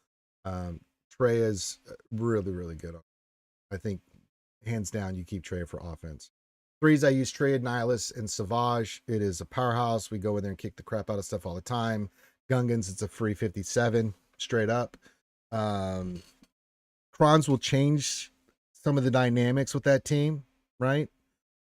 Trey is really, really good. I think hands down, you keep Trey for offense. Threes, I use Trey, Nihilus, and Savage. It is a powerhouse. We go in there and kick the crap out of stuff all the time. Gungans, it's a free 57, straight up. Krons will change some of the dynamics with that team, right?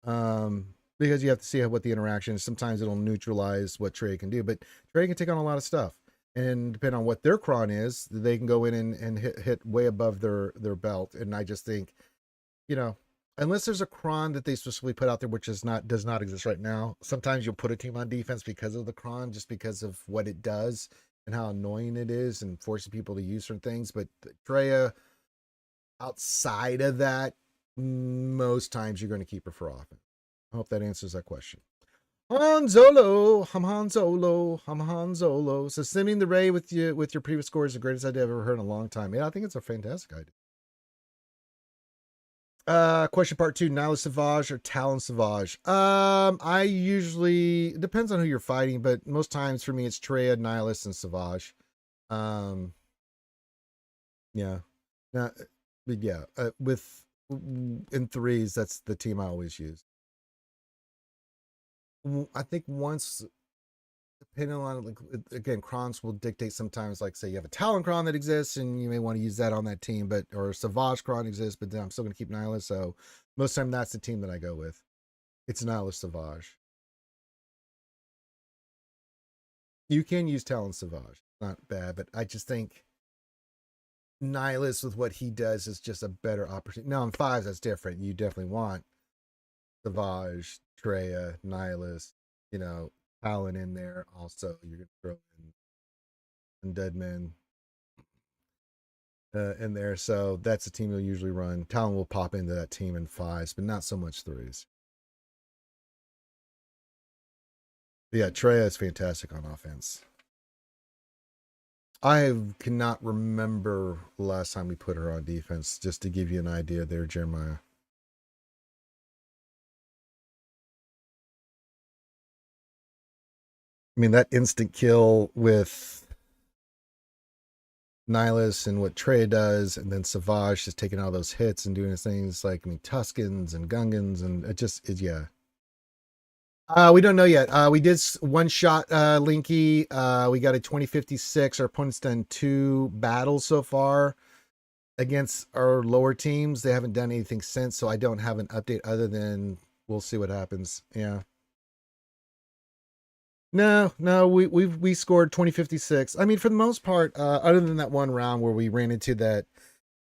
Because you have to see what the interaction is. Sometimes it'll neutralize what Trey can do, but Trey can take on a lot of stuff. And depending on what their cron is, they can go in and hit way above their belt. And I just think, unless there's a cron that they specifically put out there, which does not exist right now. Sometimes you'll put a team on defense because of the cron, just because of what it does and how annoying it is and forcing people to use certain things. But Treya, outside of that, most times you're going to keep her for offense. I hope that answers that question. Han Solo. So sending the Ray with your previous score is the greatest idea I've ever heard in a long time. Yeah, I think it's a fantastic idea. Question part 2, Nihilus Savage or Talon Savage? I usually, it depends on who you're fighting, but most times for me it's Treya, Nihilus, and Savage. Yeah. Now, but yeah, with in threes, that's the team I always use. I think once, depending on, like, again, crons will dictate sometimes, like say you have a Talon cron that exists and you may want to use that on that team, but or Savage cron exists, but then I'm still going to keep Nihilus. So most of the time that's the team that I go with. It's Nihilus Savage. You can use Talon Savage, not bad, but I just think Nihilus with what he does is just a better opportunity. Now in fives, that's different. You definitely want Savage, Treya, Nihilus, Talon in there. Also, you're gonna throw in Deadman in there. So that's the team you'll usually run. Talon will pop into that team in fives, but not so much threes. But yeah, Treya is fantastic on offense. I cannot remember the last time we put her on defense, just to give you an idea there, Jeremiah. I mean, that instant kill with Nihilus and what Trey does, and then Savage just taking all those hits and doing his things, like, I mean, Tuskens and Gungans, and yeah. We don't know yet. We did one shot Linky. We got a 2056. Our opponent's done 2 battles so far against our lower teams. They haven't done anything since, so I don't have an update other than we'll see what happens. Yeah. No, we scored 2056. I mean, for the most part, other than that one round where we ran into that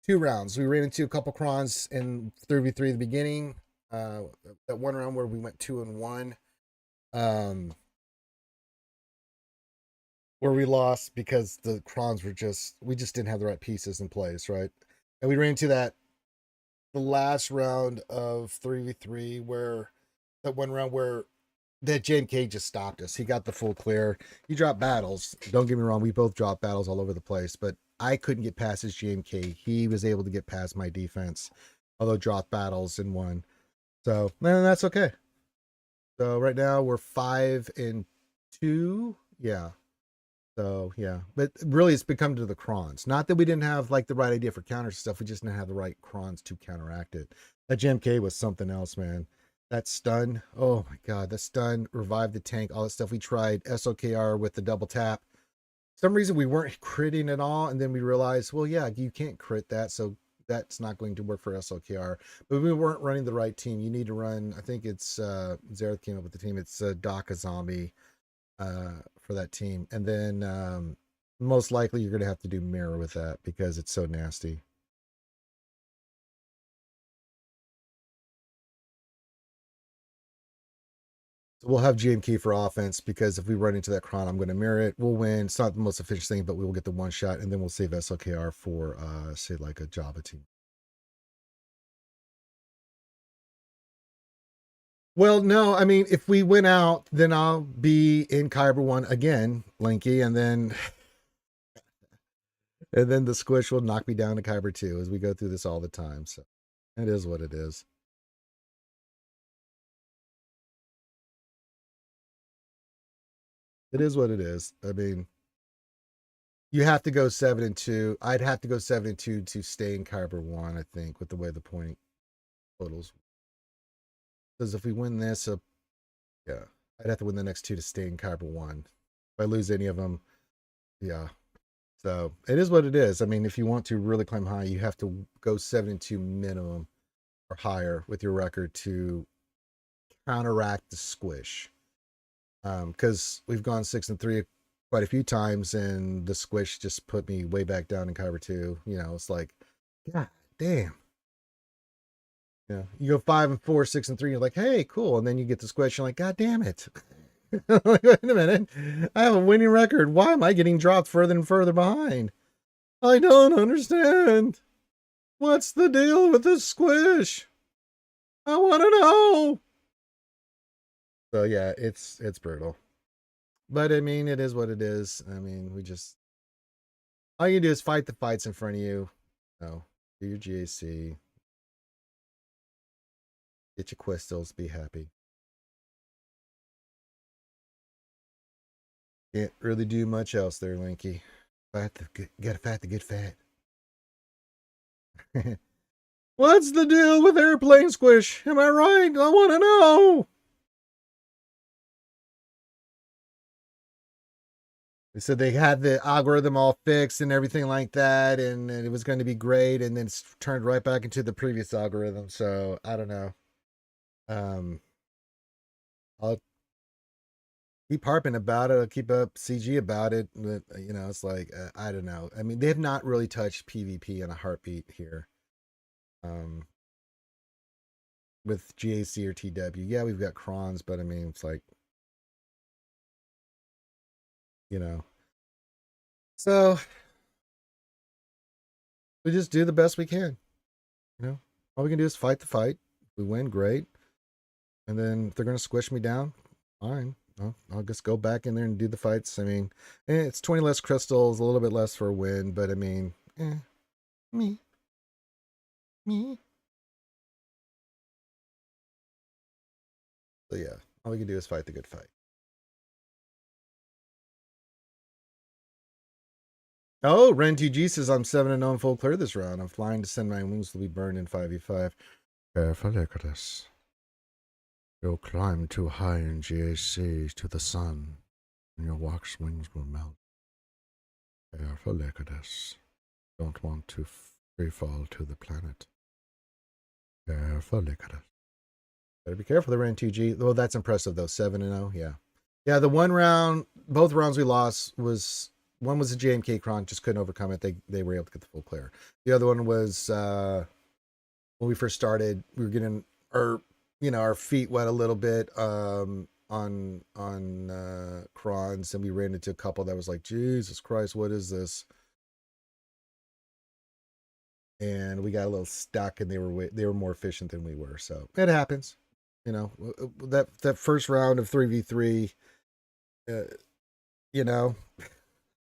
2 rounds, we ran into a couple crons in 3v3 at the beginning. That one round where we went 2-1, where we lost because the crons were we just didn't have the right pieces in place, right? And we ran into the last round of 3v3 where that one round where that JMK just stopped us. He got the full clear. He dropped battles. Don't get me wrong, we both dropped battles all over the place, but I couldn't get past his JMK. He was able to get past my defense, although dropped battles and won. So, man, that's okay. So right now we're 5-2. Yeah. So yeah, but really it's become to the crons. Not that we didn't have like the right idea for counter stuff. We just didn't have the right crons to counteract it. That JMK was something else, man. That stun, oh my god, that stun revived the tank, all that stuff. We tried SOKR with the double tap. For some reason we weren't critting at all, and then we realized, well, yeah, you can't crit that, so that's not going to work for SOKR. But we weren't running the right team. You need to run. I think it's Zareth came up with the team. It's Daka Zombie for that team, and then most likely you're going to have to do mirror with that because it's so nasty. So we'll have GMK for offense because if we run into that cron, I'm going to mirror it. We'll win. It's not the most efficient thing, but we will get the one shot, and then we'll save SLKR for say like a Java team. Well, no, I mean, if we win out, then I'll be in Kyber 1 again, Linky, and then the squish will knock me down to Kyber 2 as we go through this all the time. So it is what it is. It is what it is. I mean, you have to go 7-2. I'd have to go 7-2 to stay in Kyber 1, I think, with the way the point totals. Because if we win this, yeah, I'd have to win the next two to stay in Kyber 1. If I lose any of them, yeah. So it is what it is. I mean, if you want to really climb high, you have to go 7-2 minimum or higher with your record to counteract the squish. Because we've gone 6-3 quite a few times, and the squish just put me way back down in Kyber 2. You know, it's like, God damn. Yeah, you go 5-4, 6-3. You're like, hey, cool, and then you get the squish. You're like, God damn it! Like, wait a minute, I have a winning record. Why am I getting dropped further and further behind? I don't understand. What's the deal with this squish? I want to know. So yeah, it's brutal. But I mean, it is what it is. I mean, we just all you do is fight the fights in front of you. No, do your GAC, get your questals, be happy. Can't really do much else there, Linky. Gotta fight the good fat. What's the deal with airplane squish? Am I right? I want to know. They said they had the algorithm all fixed and everything like that, and it was going to be great, and then it's turned right back into the previous algorithm. So I don't know. I'll keep harping about it. I'll keep up CG about it. But, it's like I don't know. I mean, they have not really touched PvP in a heartbeat here. With GAC or TW, yeah, we've got crons, but I mean, it's like, you know. So we just do the best we can. All we can do is fight the fight. If we win, great. And then if they're going to squish me down, fine. I'll just go back in there and do the fights. I mean, it's 20 less crystals, a little bit less for a win, but I mean, me. So yeah, all we can do is fight the good fight. Oh, Ren TG says I'm 7-0 and full clear this round. I'm flying to send my wounds to be burned in 5v5. Careful, look at this. You'll climb too high in GAC to the sun, and your wax wings will melt. Careful, look at this. Don't want to free fall to the planet. Careful, look at it. Better be careful, the Ren 2G. Well, that's impressive though. 7-0, yeah. Yeah, both rounds we lost was one was a JMK cron, just couldn't overcome it. They were able to get the full clear. The other one was when we first started, we were getting our feet wet a little bit on crons, and we ran into a couple that was like, Jesus Christ, what is this? And we got a little stuck, and they were more efficient than we were. So it happens, that first round of 3v3. Uh, you know,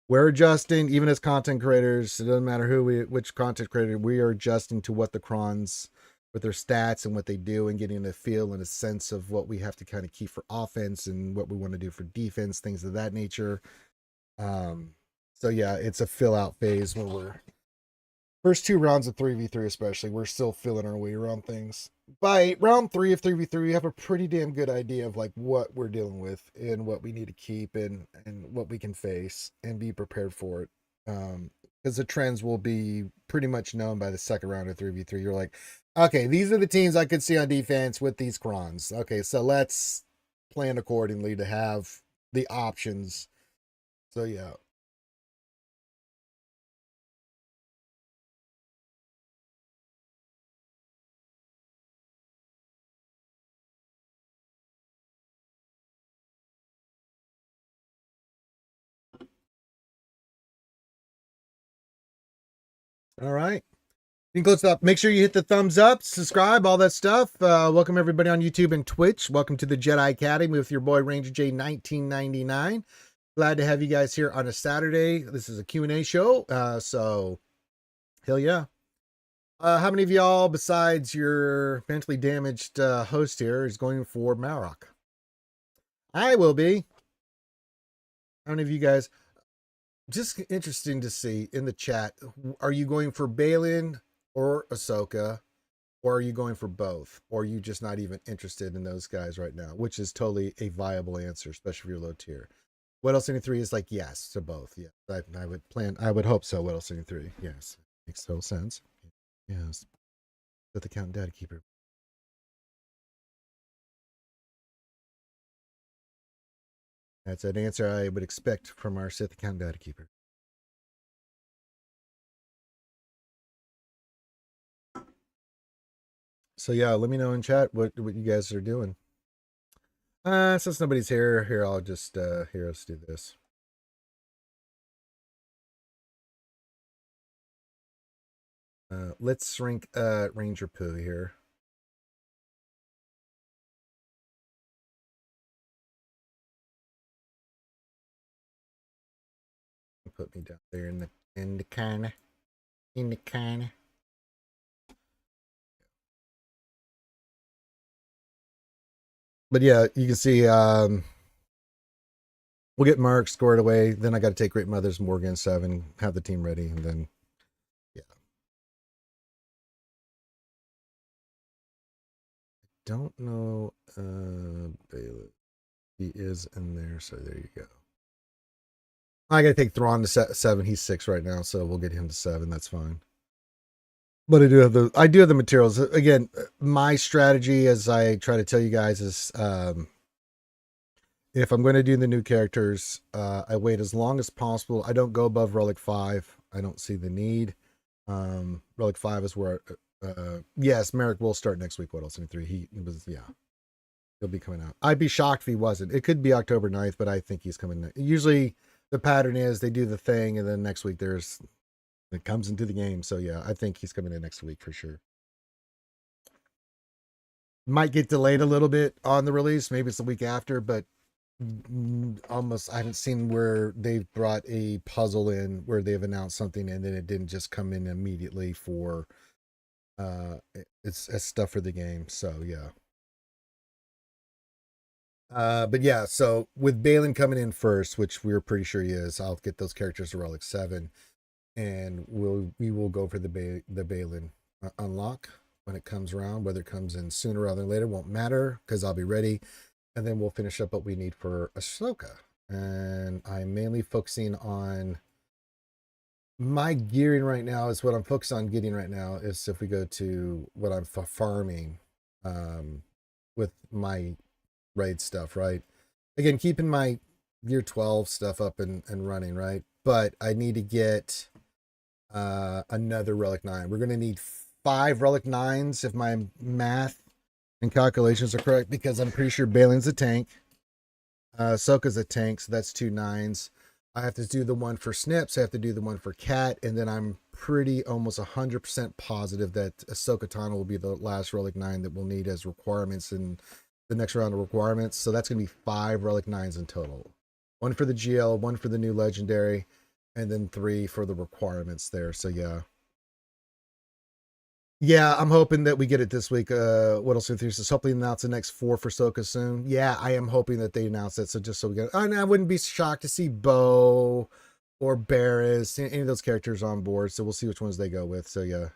we're adjusting even as content creators. It doesn't matter which content creator, we are adjusting to what the crons with their stats and what they do, and getting a feel and a sense of what we have to kind of keep for offense and what we want to do for defense, things of that nature. So yeah, it's a fill out phase when we're first two rounds of 3v3, especially, we're still feeling our way around things. By round 3 of 3v3, we have a pretty damn good idea of like what we're dealing with and what we need to keep and what we can face and be prepared for it. Because the trends will be pretty much known by the second round of 3v3. You're like, okay, these are the teams I could see on defense with these crons. Okay, so let's plan accordingly to have the options. So yeah. All right. You can close it up. Make sure you hit the thumbs up, subscribe, all that stuff. Welcome everybody on YouTube and Twitch. Welcome to the Jedi Academy with your boy Ranger J 1999. Glad to have you guys here on a Saturday. This is a Q&A show. So hell yeah. How many of y'all besides your mentally damaged host here is going for Marok? I will be. How many of you guys? Just interesting to see in the chat. Are you going for Balin or Ahsoka? Or are you going for both? Or are you just not even interested in those guys right now? Which is totally a viable answer, especially if you're low tier. What else 3 is like yes to both. Yeah. I would hope so. What else 3? Yes. Makes total sense. Yes. But the count data keeper. That's an answer I would expect from our Sith account data keeper. So yeah, let me know in chat what you guys are doing. Since nobody's here, I'll just let's do this. Let's shrink Ranger Poo here. Put me down there in the corner. In the corner. But yeah, you can see we'll get Mark scored away. Then I got to take Great Mothers, Morgan 7, have the team ready, and then yeah. Don't know Bailiff. He is in there, so there you go. I got to take Thrawn to 7. He's 6 right now, so we'll get him to 7. That's fine. But I do have the materials. Again, my strategy, as I try to tell you guys, is if I'm going to do the new characters, I wait as long as possible. I don't go above Relic 5. I don't see the need. Relic 5 is where yes, Merrick will start next week. What else? 3. He was, yeah. He'll be coming out. I'd be shocked if he wasn't. It could be October 9th, but I think he's coming. Usually the pattern is they do the thing, and then next week it comes into the game. So yeah, I think he's coming in next week for sure. Might get delayed a little bit on the release. Maybe it's the week after, but almost I haven't seen where they've brought a puzzle in where they've announced something and then it didn't just come in immediately for it's stuff for the game. So yeah. But yeah, so with Balin coming in first, which we're pretty sure he is, I'll get those characters to Relic 7, and we will go for the Balin unlock when it comes around. Whether it comes in sooner rather than later won't matter because I'll be ready, and then we'll finish up what we need for Ahsoka. And I'm mainly focusing on my gearing right now. Is what I'm focused on getting right now is if we go to what I'm farming with my raid stuff, right? again, keeping my year 12 stuff up and running, right? But I need to get another Relic 9. We're going to need 5 Relic 9s if my math and calculations are correct, because I'm pretty sure Balin's a tank. Ahsoka's a tank, so that's 2 9s. I have to do the one for Snips. I have to do the one for Cat, and then I'm pretty almost 100% positive that Ahsoka Tano will be the last Relic 9 that we'll need as requirements in the next round of requirements. So that's going to be 5 Relic 9s in total. 1 for the GL, 1 for the new Legendary, and then 3 for the requirements there. So yeah. Yeah, I'm hoping that we get it this week. What else? There's hopefully announce the next 4 for Ahsoka soon. Yeah, I am hoping that they announce it. So just so we get, I wouldn't be shocked to see Bo or Barris, any of those characters on board. So we'll see which ones they go with. So yeah.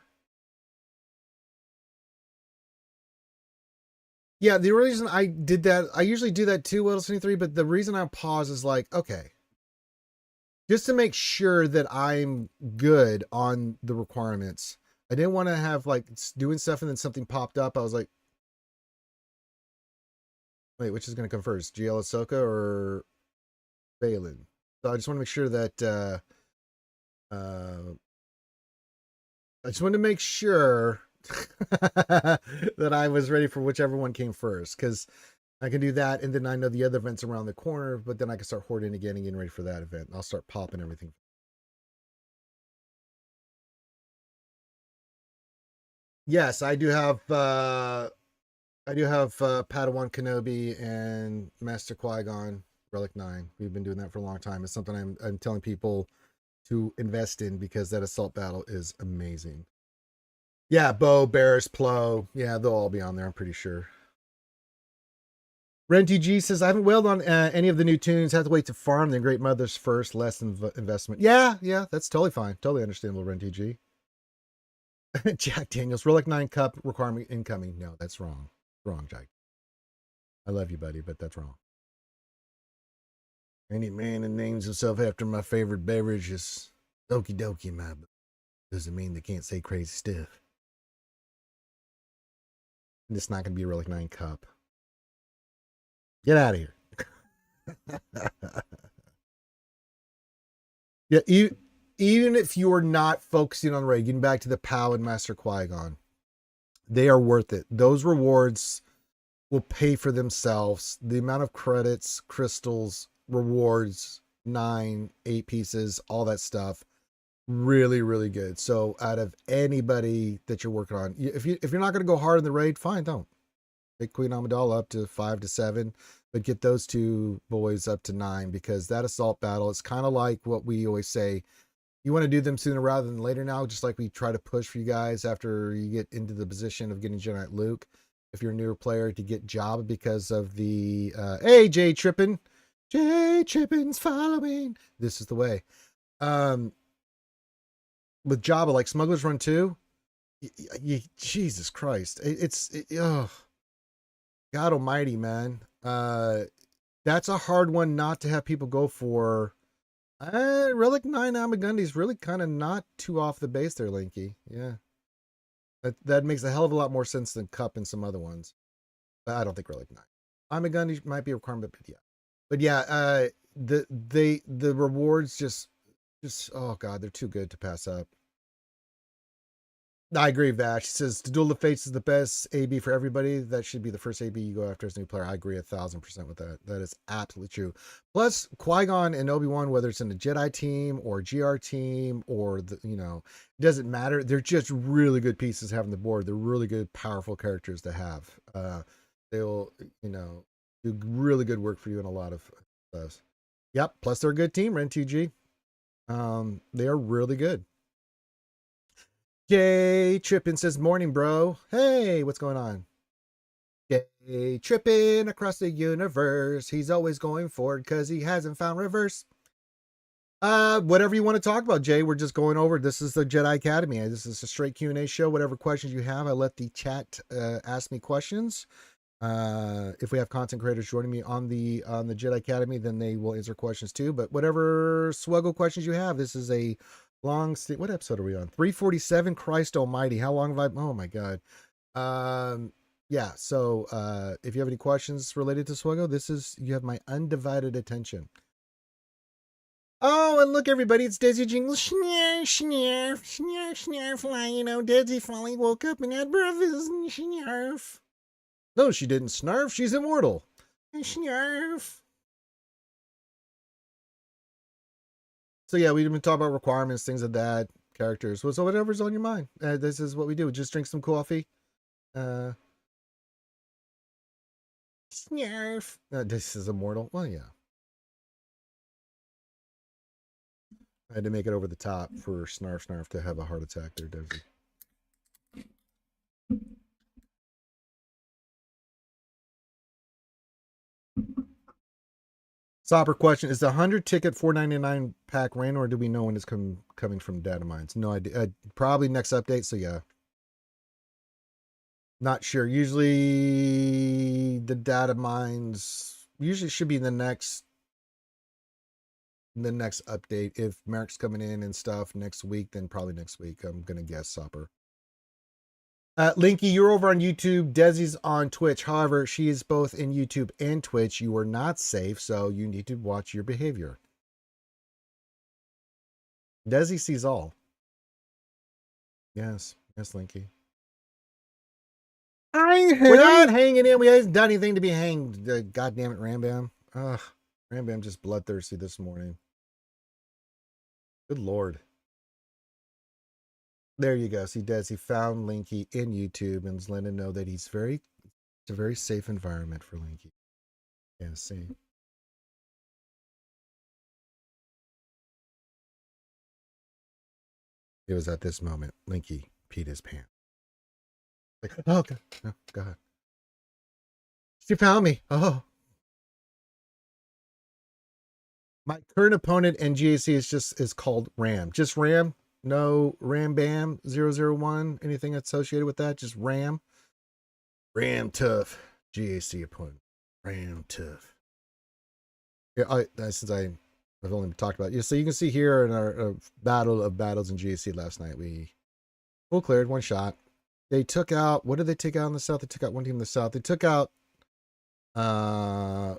Yeah, the reason I did that, I usually do that too, What else 23, but the reason I pause is like, okay, just to make sure that I'm good on the requirements. I didn't want to have like doing stuff and then something popped up. I was like, wait, which is going to come first, GL Ahsoka or Balin? So I just want to make sure that I just wanted to make sure that I was ready for whichever one came first, because I can do that, and then I know the other event's around the corner, but then I can start hoarding again and getting ready for that event. I'll start popping everything. Yes, I do have Padawan Kenobi and Master Qui-Gon Relic 9. We've been doing that for a long time. It's something I'm telling people to invest in because that assault battle is amazing. Yeah, Bo, Barris, Plo. Yeah, they'll all be on there, I'm pretty sure. Renty G says, I haven't wailed on any of the new tunes. Have to wait to farm the Great Mothers first, less investment. Yeah, that's totally fine. Totally understandable, Renty G. Jack Daniels, Relic 9 Cup requirement incoming. No, that's wrong. Wrong, Jack. I love you, buddy, but that's wrong. Any man that names himself after my favorite beverage is okie dokie, my. Doesn't mean they can't say crazy stuff. And it's not going to be a Relic 9 Cup. Get out of here. Yeah, even if you're not focusing on the raid, getting back to the POW and Master Qui-Gon, they are worth it. Those rewards will pay for themselves. The amount of credits, crystals, rewards, 9, 8 pieces, all that stuff, really, really good. So out of anybody that you're working on, if you're not going to go hard in the raid, fine, don't. Take Queen Amidala up to 5 to 7, but get those 2 boys up to 9, because that assault battle is kind of like what we always say. You want to do them sooner rather than later now, just like we try to push for you guys after you get into the position of getting Jedi Knight Luke. If you're a newer player, to get Jabba because of the hey, Jay Trippin. Jay Trippin's following. This is the way. With Jabba, like Smuggler's Run 2, Jesus Christ. Oh, God almighty, man. That's a hard one not to have people go for. Relic 9 Amagundi is really kind of not too off the base there, Linky. Yeah. That makes a hell of a lot more sense than Cup and some other ones. But I don't think Relic 9. Amagundi might be a requirement, but yeah. But yeah, the rewards just oh god, they're too good to pass up. I agree with that. She says the Duel of Fates is the best AB for everybody. That should be the first AB you go after as a new player. I agree 1,000% with that. That is absolutely true. Plus, Qui-Gon and Obi-Wan, whether it's in the Jedi team or GR team or it doesn't matter. They're just really good pieces having the board. They're really good, powerful characters to have. They'll, do really good work for you in a lot of stuff. Yep. Plus, they're a good team, Ren2G. They are really good. Jay Trippin says, morning, bro. Hey, what's going on? Jay Trippin across the universe. He's always going forward because he hasn't found reverse. Whatever you want to talk about, Jay. We're just going over. This is the Jedi Academy. This is a straight Q&A show. Whatever questions you have, I let the chat ask me questions. If we have content creators joining me on the Jedi Academy, then they will answer questions too. But whatever SWGOH questions you have, this is a long what episode are we on? 347. Christ almighty, how long have I? Oh my god. yeah, so if you have any questions related to SWGOH, you have my undivided attention. Oh, and look, everybody, it's Desi Jingle. Snarf, snarf, snarf, snarf. You know, Desi finally woke up and had breakfast. Snarf. No, she didn't snarf. She's immortal. Snarf. So, yeah, we've been talking about requirements, things like that, characters. So, whatever's on your mind. This is what we do. Just drink some coffee. Snarf. This is immortal. Well, yeah. I had to make it over the top for Snarf Snarf to have a heart attack there, Desi. Sopper question: is the 100 ticket 499 pack random, or do we know when it's coming from data mines? No idea. Probably next update. So yeah, not sure. Usually the data mines should be the next update. If Merrick's coming in and stuff next week, then probably next week. I'm gonna guess Sopper. Linky, you're over on YouTube. Desi's on Twitch. However, she is both in YouTube and Twitch. You are not safe, so you need to watch your behavior. Desi sees all. Yes, Linky. We're not hanging in. We haven't done anything to be hanged. God damn it, Rambam. Ugh, Rambam just bloodthirsty this morning. Good Lord. There you go. See, Desi found Linky in YouTube and is letting him know that it's a very safe environment for Linky. Yeah, see. It was at this moment Linky peed his pants. Like, oh, God. No, go ahead. She found me. Oh. My current opponent in GAC is called Ram. Just Ram. No Ram Bam 001. Anything associated with that. Just Ram. Ram tough. GAC opponent. Ram tough. Yeah, I've only talked about it. So you can see here in our battle of battles in GAC last night, we full cleared, one shot. They took out, what did they take out in the south? They took out one team in the south. They took out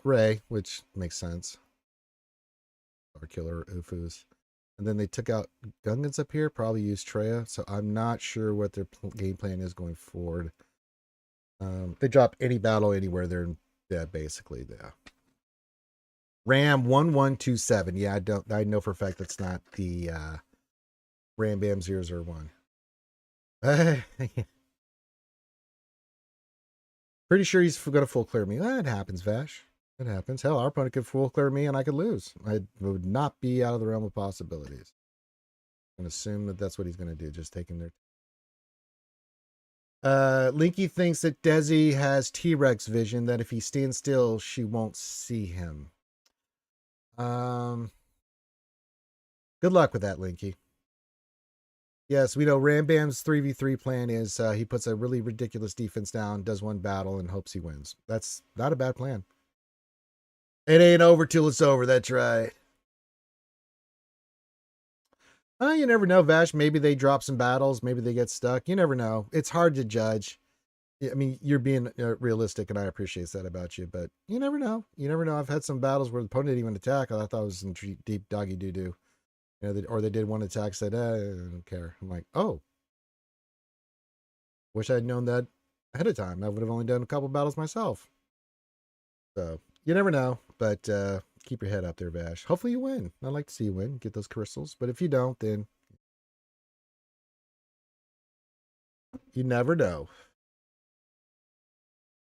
Ray, which makes sense. Our killer Ufus. And then they took out Gungans up here, probably used Treya. So I'm not sure what their game plan is going forward. They drop any battle anywhere, they're dead, basically. Yeah. Ram 1127. Yeah, I know for a fact that's not the Ram Bam 001. Pretty sure he's going to full clear me. That happens, Vash. It happens. Hell, our opponent could full clear me and I could lose. I would not be out of the realm of possibilities. I'm going to assume that that's what he's going to do, just taking their... Linky thinks that Desi has T-Rex vision, that if he stands still, she won't see him. Good luck with that, Linky. Yes, we know Rambam's 3v3 plan is he puts a really ridiculous defense down, does one battle, and hopes he wins. That's not a bad plan. It ain't over till it's over. That's right. You never know, Vash. Maybe they drop some battles. Maybe they get stuck. You never know. It's hard to judge. I mean, you're being realistic, and I appreciate that about you, but you never know. You never know. I've had some battles where the opponent didn't even attack. I thought it was in deep doggy doo-doo. You know, or they did one attack, said, I don't care. I'm like, oh. Wish I'd known that ahead of time. I would have only done a couple battles myself. So, you never know, but keep your head up there, Vash. Hopefully you win. I'd like to see you win, get those crystals. But if you don't, then you never know.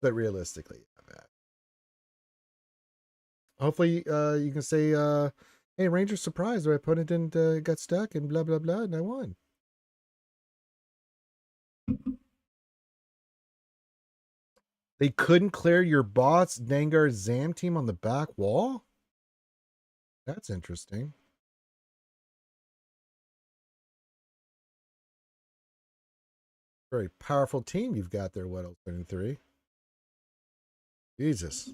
But realistically, hopefully you can say, hey, Ranger's surprised my opponent didn't got stuck and blah, blah, blah, and I won. They couldn't clear your boss Dengar Zam team on the back wall? That's interesting. Very powerful team you've got there, What else? 23. Jesus.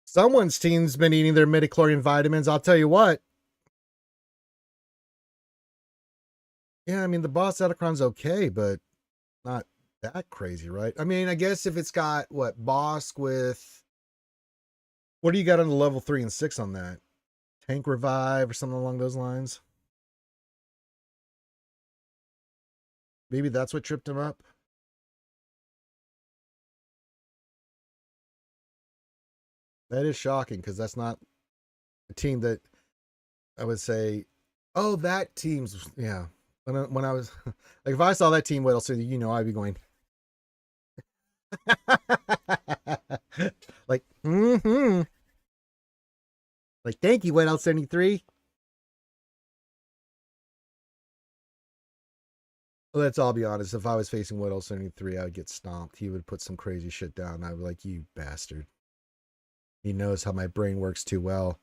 Someone's team's been eating their midichlorian vitamins, I'll tell you what. Yeah, I mean, the boss Atacron's okay, but not that crazy, right? I mean, I guess if it's got what Bosk with, what do you got on the level 3 and 6 on that? Tank revive or something along those lines? Maybe that's what tripped him up. That is shocking because that's not a team that I would say, oh, that team's, yeah. When I was like, if I saw that team, what else? You know, I'd be going, like, like, thank you, White L 73. Well, let's all be honest. If I was facing White L 73, I would get stomped. He would put some crazy shit down. I'd be like, you bastard. He knows how my brain works too well.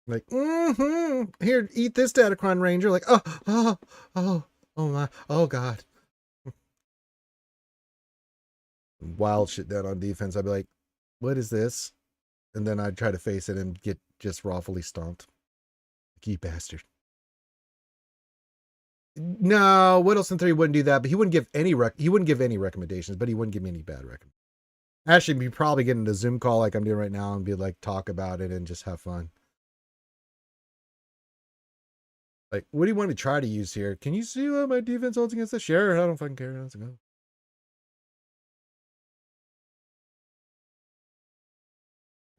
Like, here, eat this Datacron Ranger. Like, oh my, oh God. Wild shit down on defense. I'd be like, what is this? And then I'd try to face it and get just rawfully stomped. Like, you bastard. No, Whittleson 3 wouldn't do that, but he wouldn't give any recommendations, but he wouldn't give me any bad recommendations. Actually, be probably getting a Zoom call like I'm doing right now and be like, talk about it and just have fun. Like, what do you want me to try to use here? Can you see what my defense holds against the share? I don't fucking care. Let's go.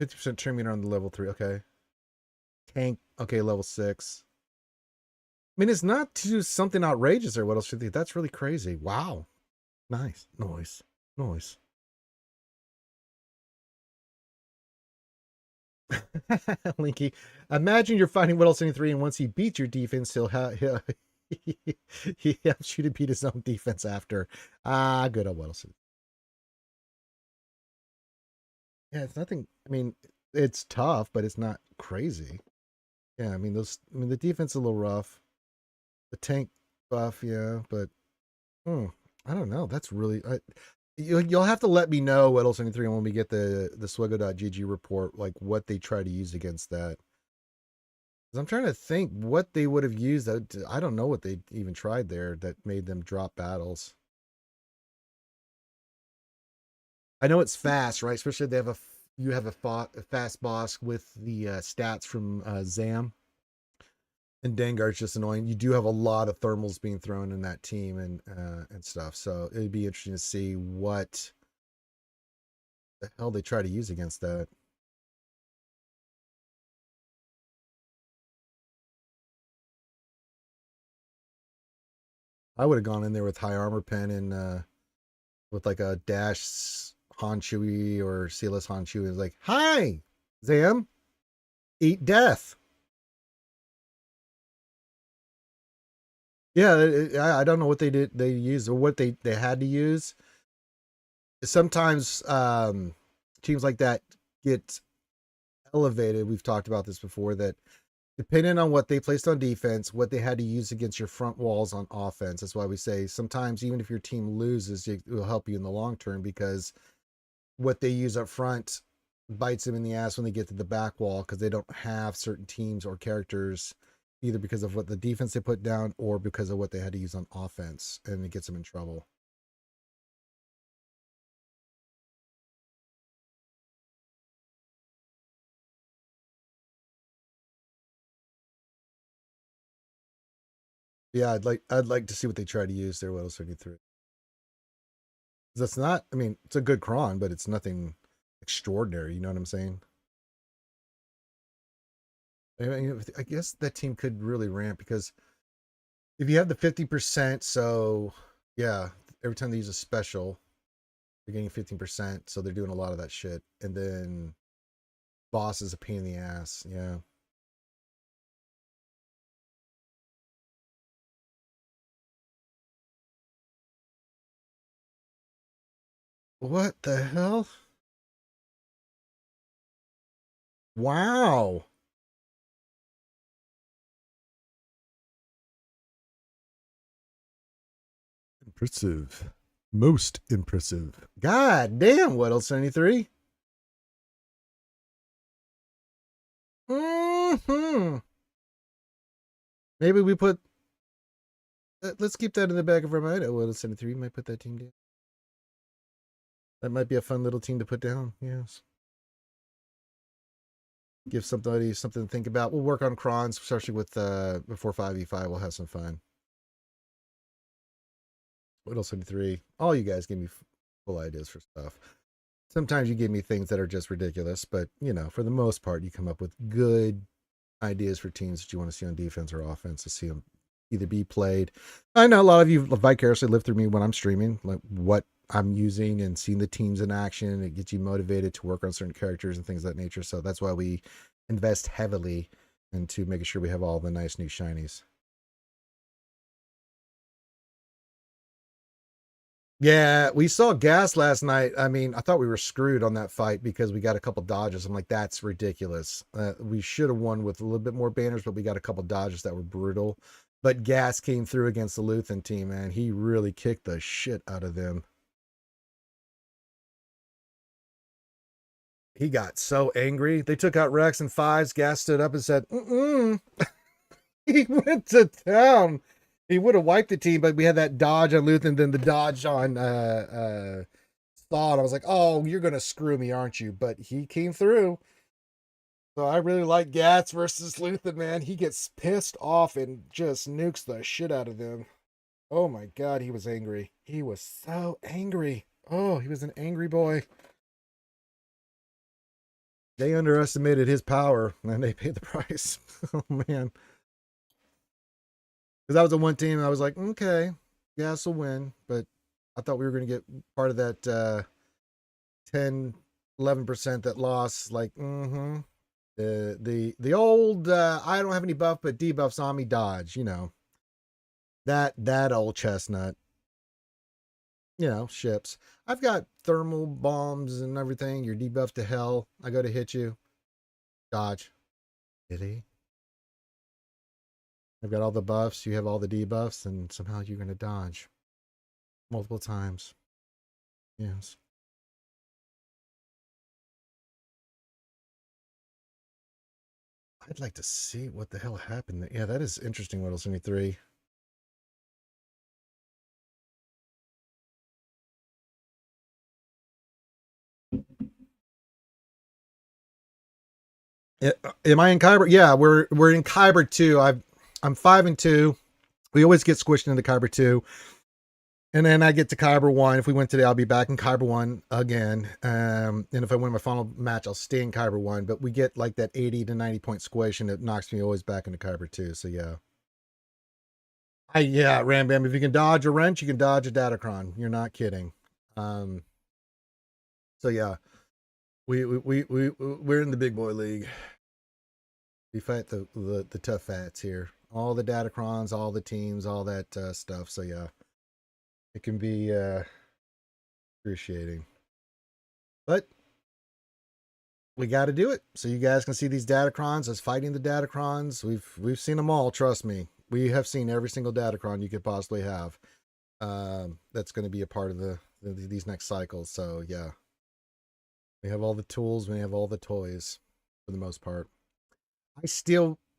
50% trim meter on the level 3. Okay. Tank. Okay, level 6. I mean, it's not too something outrageous or what else should they? That's really crazy. Wow. Nice. Noise. Linky, imagine you're fighting Whittle 73 and once he beats your defense, he'll he helps you to beat his own defense after. Good old Whittle. Yeah, it's nothing. I mean, it's tough, but it's not crazy. Yeah, I mean the defense is a little rough. The tank buff, yeah, but I don't know. That's really you'll have to let me know, Whittle 73, when we get the SWGOH.GG report, like what they try to use against that. I'm trying to think what they would have used. I don't know what they even tried there that made them drop battles. I know it's fast, right? Especially if they have you have a fast boss with the stats from Zam. And Dengar's just annoying. You do have a lot of thermals being thrown in that team and stuff. So it'd be interesting to see what the hell they try to use against that. I would have gone in there with high armor pen and with like a dash Han Chewie or Sealess Han Chewie. It's like, hi, Zam, eat death. Yeah, I don't know what they did. They used or what they had to use. Sometimes teams like that get elevated. We've talked about this before. That depending on what they placed on defense, what they had to use against your front walls on offense. That's why we say sometimes even if your team loses, it will help you in the long term because what they use up front bites them in the ass when they get to the back wall because they don't have certain teams or characters either because of what the defense they put down or because of what they had to use on offense, and it gets them in trouble. Yeah, I'd like to see what they try to use there. What else 73? That's not. I mean, it's a good cron, but it's nothing extraordinary. You know what I'm saying? I guess that team could really ramp because if you have the 50%, so yeah, every time they use a special, they're getting 15%. So they're doing a lot of that shit. And then boss is a pain in the ass. Yeah. What the hell? Wow. Impressive. Most impressive. God damn, what else 73? Mm-hmm. Maybe we put. Let's keep that in the back of our mind. Oh, well, 73 might put that team down. That might be a fun little team to put down. Yes. Give somebody something to think about. We'll work on crons, especially with before 5v5. We'll have some fun. What else? 73. All you guys give me full ideas for stuff. Sometimes you give me things that are just ridiculous, but you know, for the most part, you come up with good ideas for teams that you want to see on defense or offense to see them either be played. I know a lot of you vicariously live through me when I'm streaming, like what I'm using and seeing the teams in action. It gets you motivated to work on certain characters and things of that nature. So that's why we invest heavily into making sure we have all the nice new shinies. Yeah, we saw gas last night. I mean, I thought we were screwed on that fight because we got a couple dodges. I'm like, that's ridiculous. We should have won with a little bit more banners, but we got a couple dodges that were brutal. But gas came through against the Luthen team, man. He really kicked the shit out of them. He got so angry. They took out Rex and Fives. Gas stood up and said, mm-mm. He went to town. He would have wiped the team, but we had that dodge on Luthen, then the dodge on thought. I was like, oh, you're going to screw me, aren't you? But he came through. So I really like Gats versus Luthen, man. He gets pissed off and just nukes the shit out of them. Oh my God, he was angry. He was so angry. Oh, he was an angry boy. They underestimated his power and they paid the price. Oh man. Because that was the one team I was like, okay, Gas will win. But I thought we were going to get part of that 10, 11% that lost. Like, the old I don't have any buff but debuffs on me dodge, you know. That old chestnut. You know, ships. I've got thermal bombs and everything. You're debuffed to hell. I go to hit you. Dodge. Did he? I've got all the buffs. You have all the debuffs, and somehow you're gonna dodge. Multiple times. Yes. I'd like to see what the hell happened. Yeah, that is interesting, Whittle 73. Am I in Kyber? Yeah, we're in Kyber 2. I'm 5-2. We always get squished into Kyber 2. And then I get to Kyber 1. If we win today, I'll be back in Kyber 1 again. And if I win my final match, I'll stay in Kyber 1. But we get like that 80 to 90 point squish, and it knocks me always back into Kyber 2. So yeah. Yeah, Ram Bam. If you can dodge a wrench, you can dodge a Datacron. You're not kidding. Um, so yeah. We're in the big boy league. We fight the tough fats here. All the Datacrons, all the teams, all that stuff. So yeah. It can be excruciating. But we got to do it so you guys can see these Datacrons as fighting the Datacrons. We've seen them all. Trust me, we have seen every single Datacron you could possibly have. That's going to be a part of these next cycles. So yeah, we have all the tools. We have all the toys for the most part.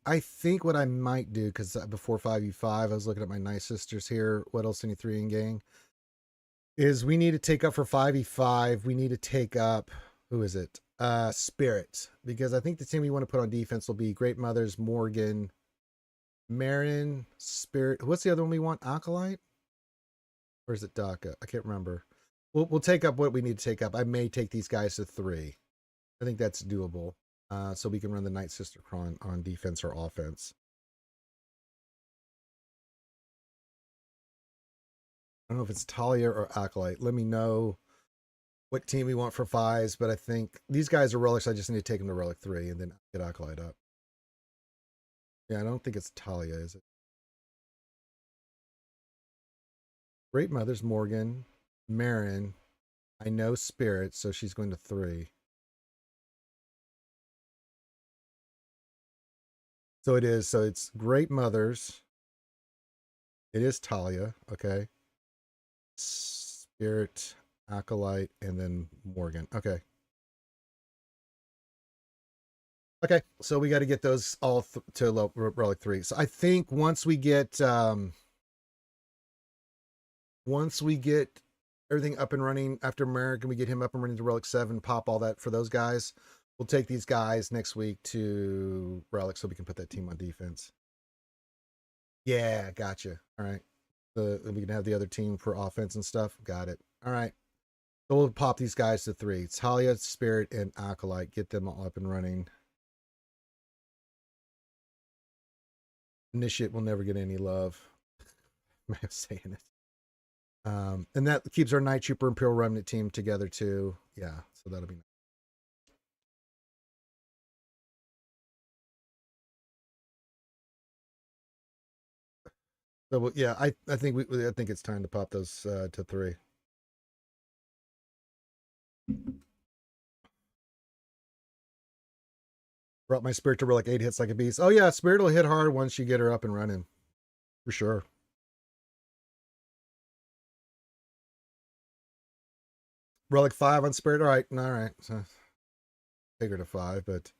I think what I might do, because before 5v5, I was looking at my nice sisters here. What else? 23 in gang is we need to take up for 5v5. We need to take up, who is it? Spirit, because I think the team we want to put on defense will be Great Mothers, Morgan, Marin, Spirit. What's the other one we want? Acolyte? Or is it Daka? I can't remember. We'll take up what we need to take up. I may take these guys to 3. I think that's doable. So we can run the Night Sister Cron on defense or offense. I don't know if it's Talia or Acolyte. Let me know what team we want for 5s, but I think these guys are relics. I just need to take them to relic 3 and then get Acolyte up. Yeah, I don't think it's Talia, is it? Great Mother's Morgan, Marin. I know Spirit, so she's going to 3. So it is. So it's Great Mothers. It is Talia. Okay. Spirit, Acolyte, and then Morgan. Okay. Okay, so we got to get those all to relic 3. So I think once we get everything up and running after American, we get him up and running to relic 7, pop all that for those guys. We'll take these guys next week to relic so we can put that team on defense. Yeah, gotcha. All right. We can have the other team for offense and stuff. Got it. All right. So we'll pop these guys to 3. It's Talia, Spirit, and Acolyte. Get them all up and running. Initiate will never get any love. My way of saying it. And that keeps our Night Trooper Imperial Remnant team together too. Yeah, so that'll be nice. So yeah, I think I think it's time to pop those to 3. Brought my Spirit to relic 8, hits like a beast. Oh yeah, Spirit will hit hard once you get her up and running, for sure. Relic 5 on Spirit. All right. So take her to 5, but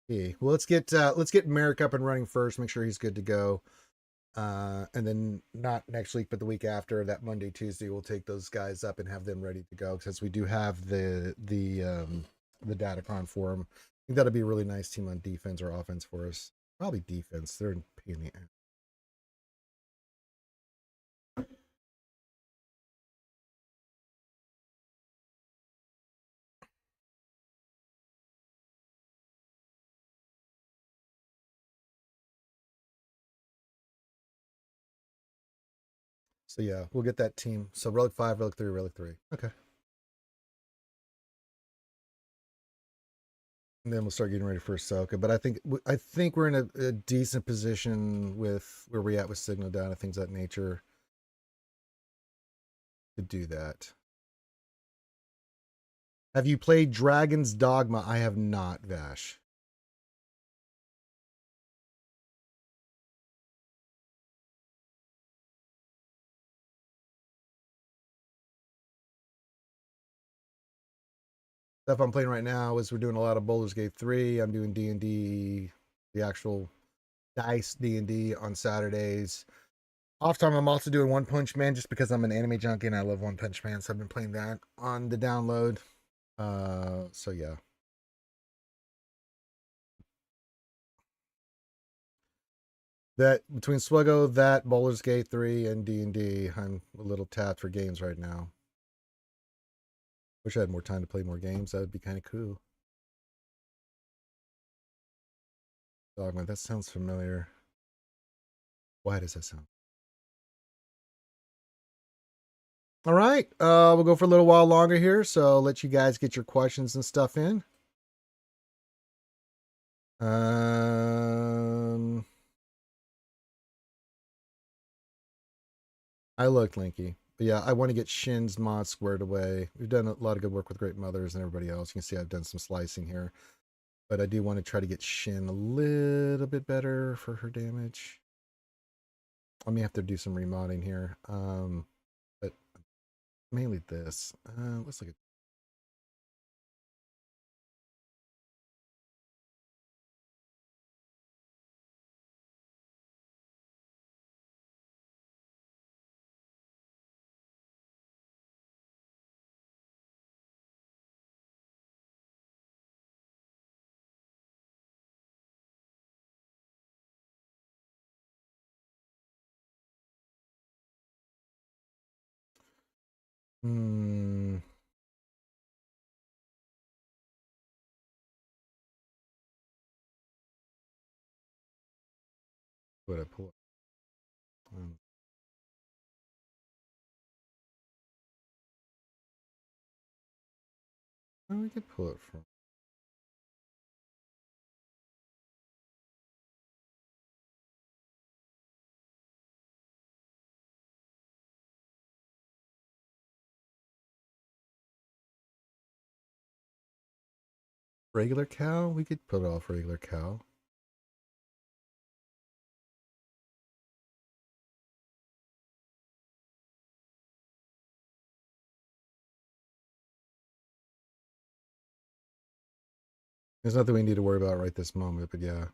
yeah. Well, let's get Merrick up and running first. Make sure he's good to go. And then not next week, but the week after, that Monday, Tuesday, we'll take those guys up and have them ready to go, since we do have the Datacron for them. I think that'll be a really nice team on defense or offense for us. Probably defense. They're in pain in the ass. So yeah, we'll get that team. So relic 5, relic 3, relic 3. Okay. And then we'll start getting ready for Ahsoka. But I think we're in a decent position with where we're at with Signal Down and things of that nature to do that. Have you played Dragon's Dogma? I have not, Vash. Stuff I'm playing right now is we're doing a lot of Baldur's Gate 3. I'm doing D&D, the actual dice D&D on Saturdays. Off time, I'm also doing One Punch Man just because I'm an anime junkie and I love One Punch Man, so I've been playing that on the download. So yeah. That between SWGOH, that Baldur's Gate 3, and D&D, I'm a little tapped for games right now. Wish I had more time to play more games. That would be kind of cool. Dogma, that sounds familiar. Why does that sound? All right. We'll go for a little while longer here, so I'll let you guys get your questions and stuff in. I look Linky. But yeah, I want to get Shin's mod squared away. We've done a lot of good work with Great Mothers and everybody else. You can see I've done some slicing here. But I do want to try to get Shin a little bit better for her damage. I may have to do some remodding here. But mainly this. Let's look at what I pull. We could pull it from regular cow. We could put it off regular cow. There's nothing we need to worry about right this moment, but yeah.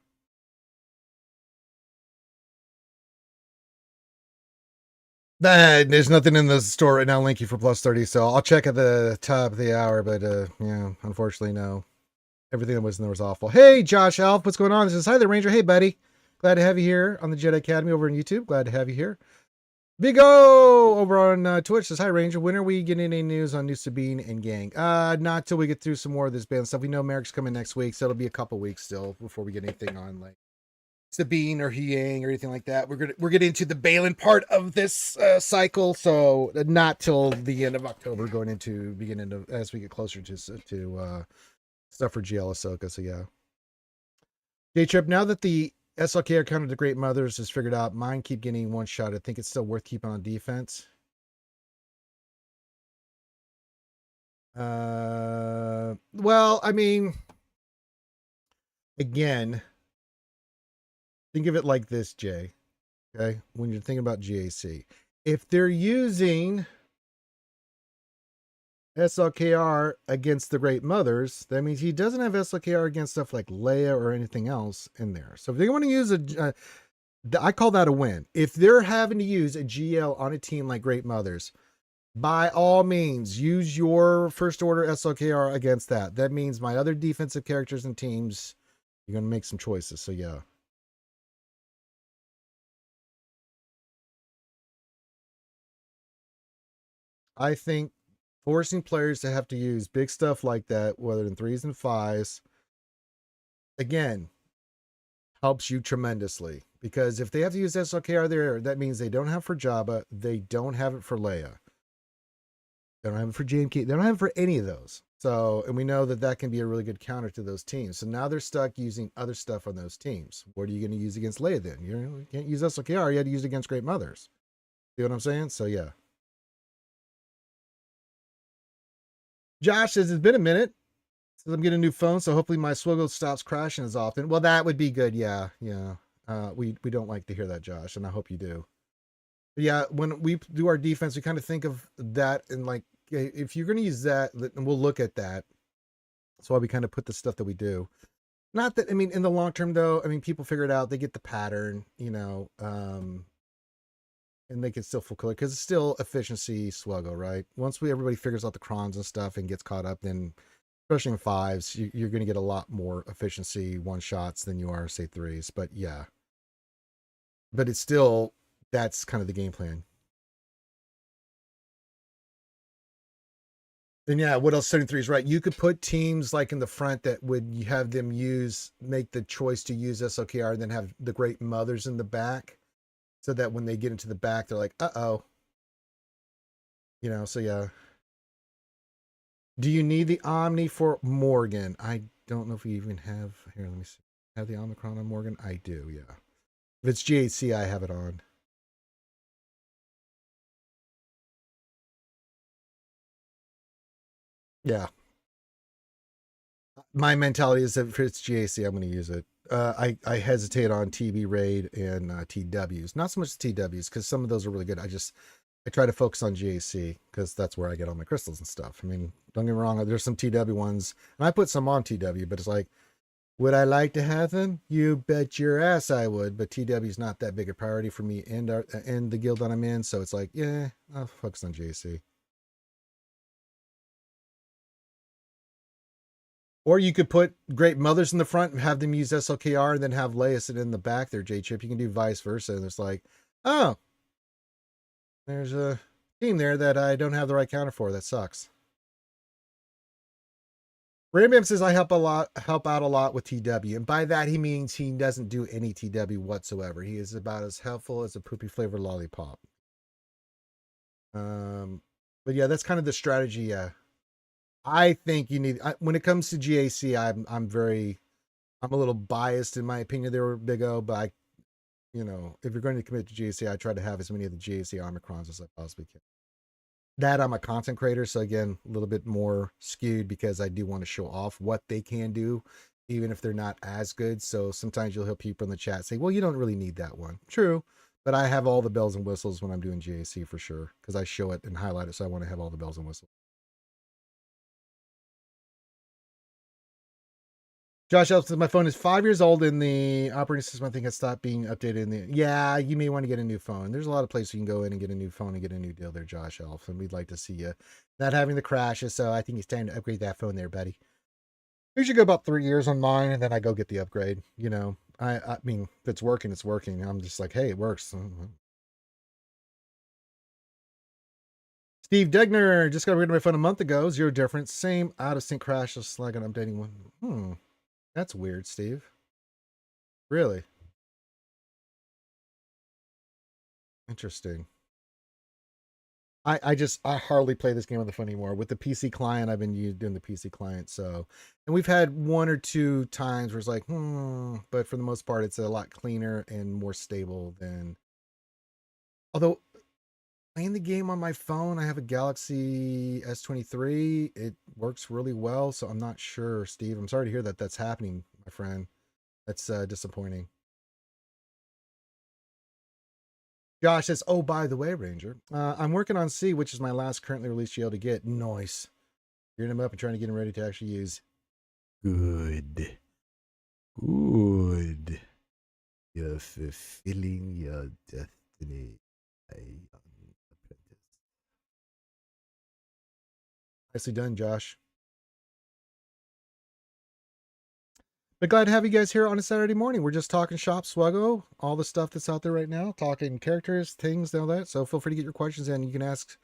There's nothing in the store right now, Linky, for plus 30, so I'll check at the top of the hour, but yeah, unfortunately, no. Everything that was in there was awful. Hey, Josh Alf, what's going on? This is Hi there, Ranger. Hey, buddy. Glad to have you here on the Jedi Academy over on YouTube. Glad to have you here. Big O over on Twitch says, Hi, Ranger. When are we getting any news on new Sabine and gang? Not till we get through some more of this band stuff. We know Merrick's coming next week, so it'll be a couple weeks still before we get anything on like Sabine or Yang or anything like that. We're getting into the Balin part of this cycle, so not till the end of October, going into beginning of as we get closer to stuff for GL Ahsoka. So yeah, J Trip. Now that the SLK are counted to Great Mothers is figured out, mine keep getting one shot. I think it's still worth keeping on defense. Well, I mean, again, think of it like this, Jay. Okay, when you're thinking about GAC, if they're using SLKR against the Great Mothers, that means he doesn't have SLKR against stuff like Leia or anything else in there. So if they want to use I call that a win. If they're having to use a GL on a team like Great Mothers, by all means, use your first order SLKR against that. That means my other defensive characters and teams, you're going to make some choices. So yeah. I think forcing players to have to use big stuff like that, whether in 3s and 5s, again, helps you tremendously. Because if they have to use SLKR there, that means they don't have for Jabba, they don't have it for Leia, they don't have it for JMK, they don't have it for any of those. So, and we know that that can be a really good counter to those teams. So now they're stuck using other stuff on those teams. What are you going to use against Leia then? You can't use SLKR, you had to use it against Great Mothers. See what I'm saying? So yeah. Josh says it's been a minute. Says I'm getting a new phone, so hopefully my SWGOH stops crashing as often. Well, that would be good. Yeah, yeah. We don't like to hear that, Josh, and I hope you do. But yeah, when we do our defense, we kind of think of that and like, if you're going to use that, and we'll look at that. That's why we kind of put the stuff that we do. Not that, I mean, in the long term though, I mean, people figure it out. They get the pattern, and they can still full color because it's still efficiency SWGOH, right? Once everybody figures out the crons and stuff and gets caught up, then especially in 5s, you're going to get a lot more efficiency one shots than you are say 3s. But yeah, but it's still, that's kind of the game plan. And yeah, what else? 73 is right. You could put teams like in the front that would have them make the choice to use SLKR and then have the Great Mothers in the back, so that when they get into the back, they're like, uh-oh. So yeah. Do you need the Omni for Morgan? I don't know if we even have, here, let me see. Have the Omicron on Morgan? I do, yeah. If it's GHC, I have it on. Yeah. My mentality is that if it's GAC, I'm going to use it. I hesitate on TB Raid and TWs. Not so much TWs, because some of those are really good. I try to focus on GAC because that's where I get all my crystals and stuff. I mean, don't get me wrong, there's some TW ones, and I put some on TW, but it's like, would I like to have them? You bet your ass I would, but TW is not that big a priority for me and the guild that I'm in, so it's like, yeah, I'll focus on GAC. Or you could put Great Mothers in the front and have them use SLKR and then have Leia sit in the back there, J-Chip. You can do vice versa. And it's like, oh, there's a team there that I don't have the right counter for. That sucks. Rambam says I help out a lot with TW. And by that, he means he doesn't do any TW whatsoever. He is about as helpful as a poopy flavored lollipop. But yeah, that's kind of the strategy. Yeah. I think you need, when it comes to GAC, I'm a little biased in my opinion there, Big O, but if you're going to commit to GAC, I try to have as many of the GAC Omicrons as I possibly can. That I'm a content creator, so again, a little bit more skewed because I do want to show off what they can do, even if they're not as good. So sometimes you'll hear people in the chat say, well, you don't really need that one. True, but I have all the bells and whistles when I'm doing GAC for sure, because I show it and highlight it, so I want to have all the bells and whistles. Josh Elf says my phone is 5 years old and the operating system I think has stopped being updated. Yeah, you may want to get a new phone. There's a lot of places you can go in and get a new phone and get a new deal there, Josh Elf, and we'd like to see you not having the crashes. So I think it's time to upgrade that phone there, buddy. You should go about 3 years on mine, and then I go get the upgrade. You know, I mean, if it's working, it's working. I'm just like, hey, it works. Steve Degner just got rid of my phone a month ago. Zero difference. Same out of sync crash. Just like an updating one. That's weird, Steve. Really interesting. I hardly play this game on the phone anymore. With the PC client, I've been doing the PC client. So, and we've had 1 or 2 times where it's like, but for the most part, it's a lot cleaner and more stable than. Although playing the game on my phone, I have a Galaxy S23. It works really well, so I'm not sure, Steve. I'm sorry to hear that that's happening, my friend. That's disappointing. Josh says, "Oh, by the way, Ranger, I'm working on C, which is my last currently released GL to get. Nice. Gearing him up and trying to get him ready to actually use. Good. Good. You're fulfilling your destiny. Nicely done, Josh. But glad to have you guys here on a Saturday morning. We're just talking shop, SWGOH, all the stuff that's out there right now, talking characters, things, and all that. So feel free to get your questions in. You can ask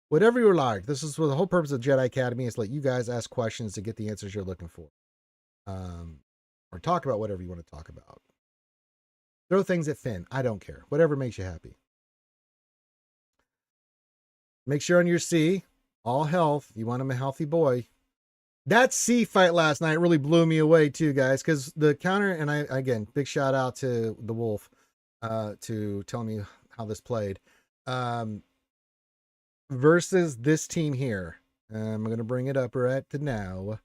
whatever you like. This is what the whole purpose of Jedi Academy is, let you guys ask questions to get the answers you're looking for. Or talk about whatever you want to talk about. Throw things at Finn. I don't care. Whatever makes you happy. Make sure on your C, all health. You want him a healthy boy. That C fight last night really blew me away too, guys, because the counter, and I, again, big shout out to the Wolf to tell me how this played. Versus this team here. I'm going to bring it up right to now.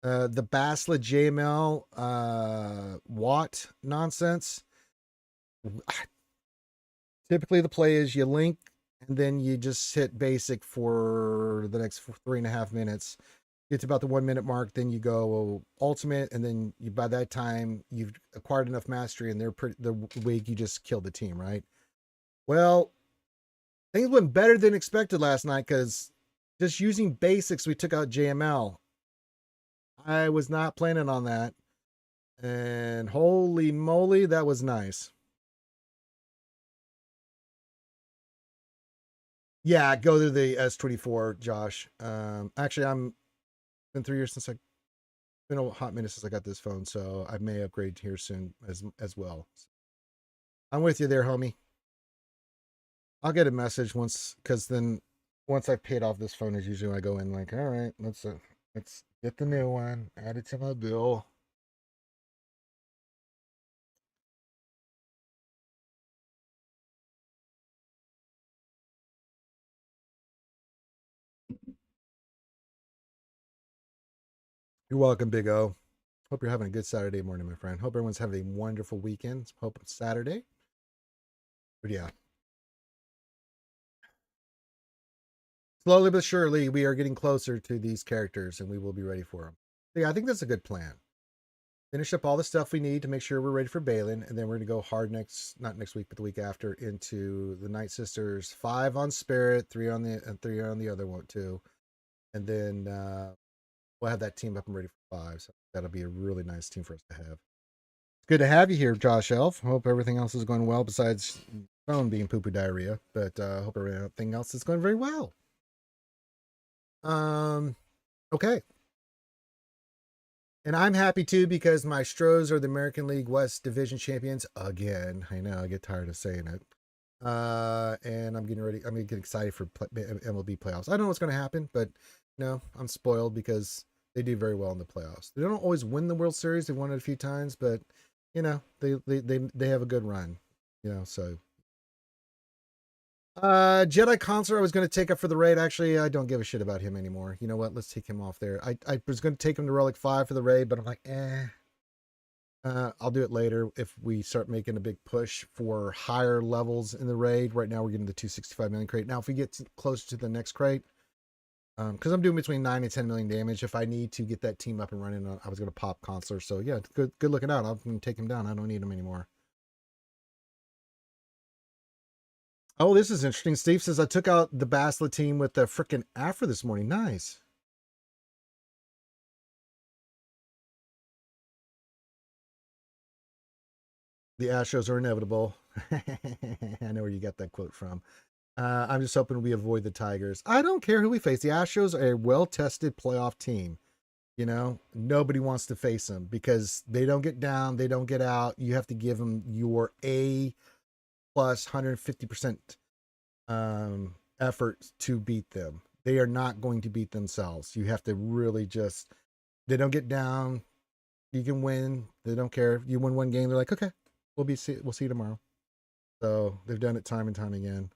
The Basla JML Watt nonsense. Typically the play is you link and then you just hit basic for the next 3.5 minutes. Get to about the 1 minute mark, then you go ultimate, and then by that time you've acquired enough mastery and the week you just killed the team, right? Well, things went better than expected last night because just using basics, we took out JML. I was not planning on that. And holy moly, that was nice. Yeah, go to the S24, Josh. Actually, I'm been 3 years since been a hot minute since I got this phone, so I may upgrade here soon as well. I'm with you there, homie. I'll get a message because then once I've paid off this phone is usually when I go in like, all right, let's get the new one, add it to my bill. You're welcome, Big O. Hope you're having a good Saturday morning, my friend. Hope everyone's having a wonderful weekend. Hope it's Saturday. But yeah. Slowly but surely, we are getting closer to these characters and we will be ready for them. So yeah, I think that's a good plan. Finish up all the stuff we need to make sure we're ready for Balin, and then we're going to go hard not next week, but the week after into the Night Sisters. 5 on Spirit, 3 on the other one too. And then we'll have that team up and ready for 5. So that'll be a really nice team for us to have. It's good to have you here, Josh Elf. Hope everything else is going well besides phone being poo-poo diarrhea, but hope everything else is going very well. Okay. And I'm happy too because my Stros are the American League West Division champions again. I know, I get tired of saying it. And I'm getting ready. I'm gonna get excited for MLB playoffs. I don't know what's going to happen, but I'm spoiled because they do very well in the playoffs. They don't always win the World Series. They won it a few times, but they have a good run. So. Jedi Concert I was going to take up for the raid. Actually, I don't give a shit about him anymore. You know what? Let's take him off there. I was going to take him to Relic 5 for the raid, but I'm like, I'll do it later if we start making a big push for higher levels in the raid. Right now, we're getting the 265 million crate. Now, if we get closer to the next crate, Because I'm doing between 9 and 10 million damage. If I need to get that team up and running, I was going to pop Consular. So yeah, good looking out. I'm going to take him down. I don't need him anymore. Oh, this is interesting. Steve says I took out the Basla team with the frickin' Afra this morning. Nice. The Astros are inevitable. I know where you got that quote from. I'm just hoping we avoid the Tigers. I don't care who we face. The Astros are a well-tested playoff team. You know, nobody wants to face them because they don't get down, they don't get out. You have to give them your A plus 150% effort to beat them. They are not going to beat themselves. You have to really just, they don't get down. You can win. They don't care. You win one game, they're like, okay, we'll see you tomorrow. So they've done it time and time again.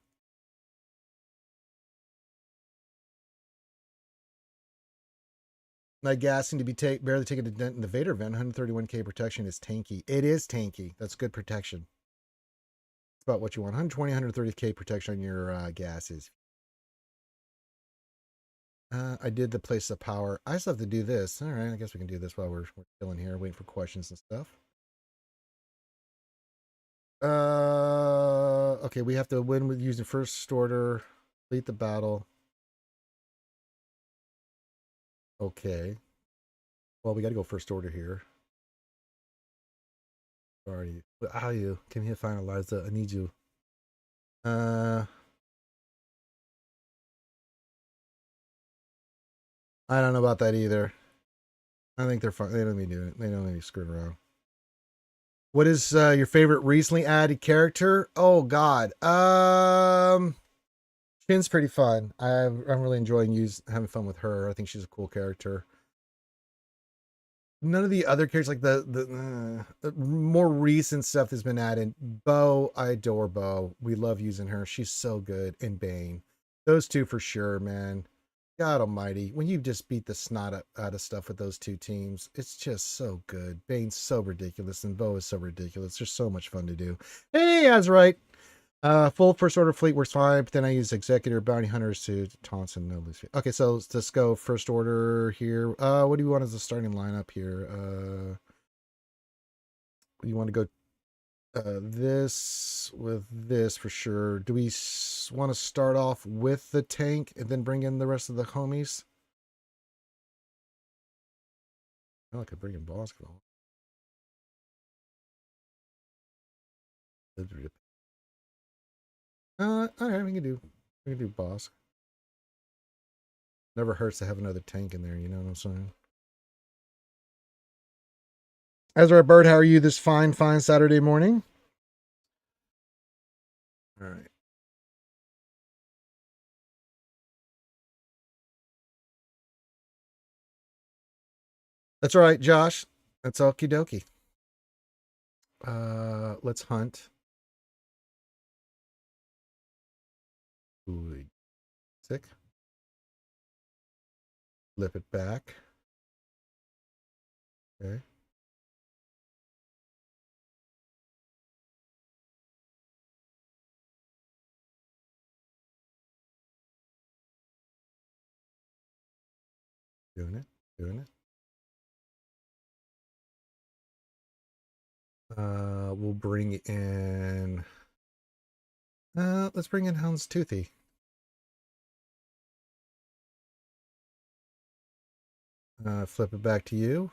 My gassing to be barely taking a dent in the Vader vent. 131k protection is tanky. It is tanky. That's good protection. It's about what you want. 120, 130k protection on your gases. I did the place of power. I still have to do this. All right, I guess we can do this while we're chilling here, waiting for questions and stuff. Okay, we have to win with using first order, complete the battle. Okay. Well, we got to go first order here. Sorry. How are you? Come here, finalize that. I need you. I don't know about that either. I think they're fine. They don't need to do it. They don't need to screw around. What is your favorite recently added character? Oh God. Shin's pretty fun. I'm really enjoying having fun with her. I think she's a cool character. None of the other characters, like the more recent stuff that's been added. Bo, I adore Bo. We love using her. She's so good. And Bane, those two for sure, man. God Almighty, when you just beat the snot out of stuff with those two teams, it's just so good. Bane's so ridiculous, and Bo is so ridiculous. There's so much fun to do. Hey, that's right. Full first order fleet works fine, but then I use executor bounty hunters to taunt and no lose. Okay, so let's go first order here. What do you want as a starting lineup here? You want to go this with this for sure. Do we want to start off with the tank and then bring in the rest of the homies? I could bring in boss. All right, we can do boss. Never hurts to have another tank in there, you know what I'm saying? Ezra Bird, how are you this fine Saturday morning? All right. That's all right, Josh. That's okie dokie. Let's hunt. Ooh, sick. Flip it back. Okay. Doing it. We'll bring in. Let's bring in Houndstoothy. Flip it back to you.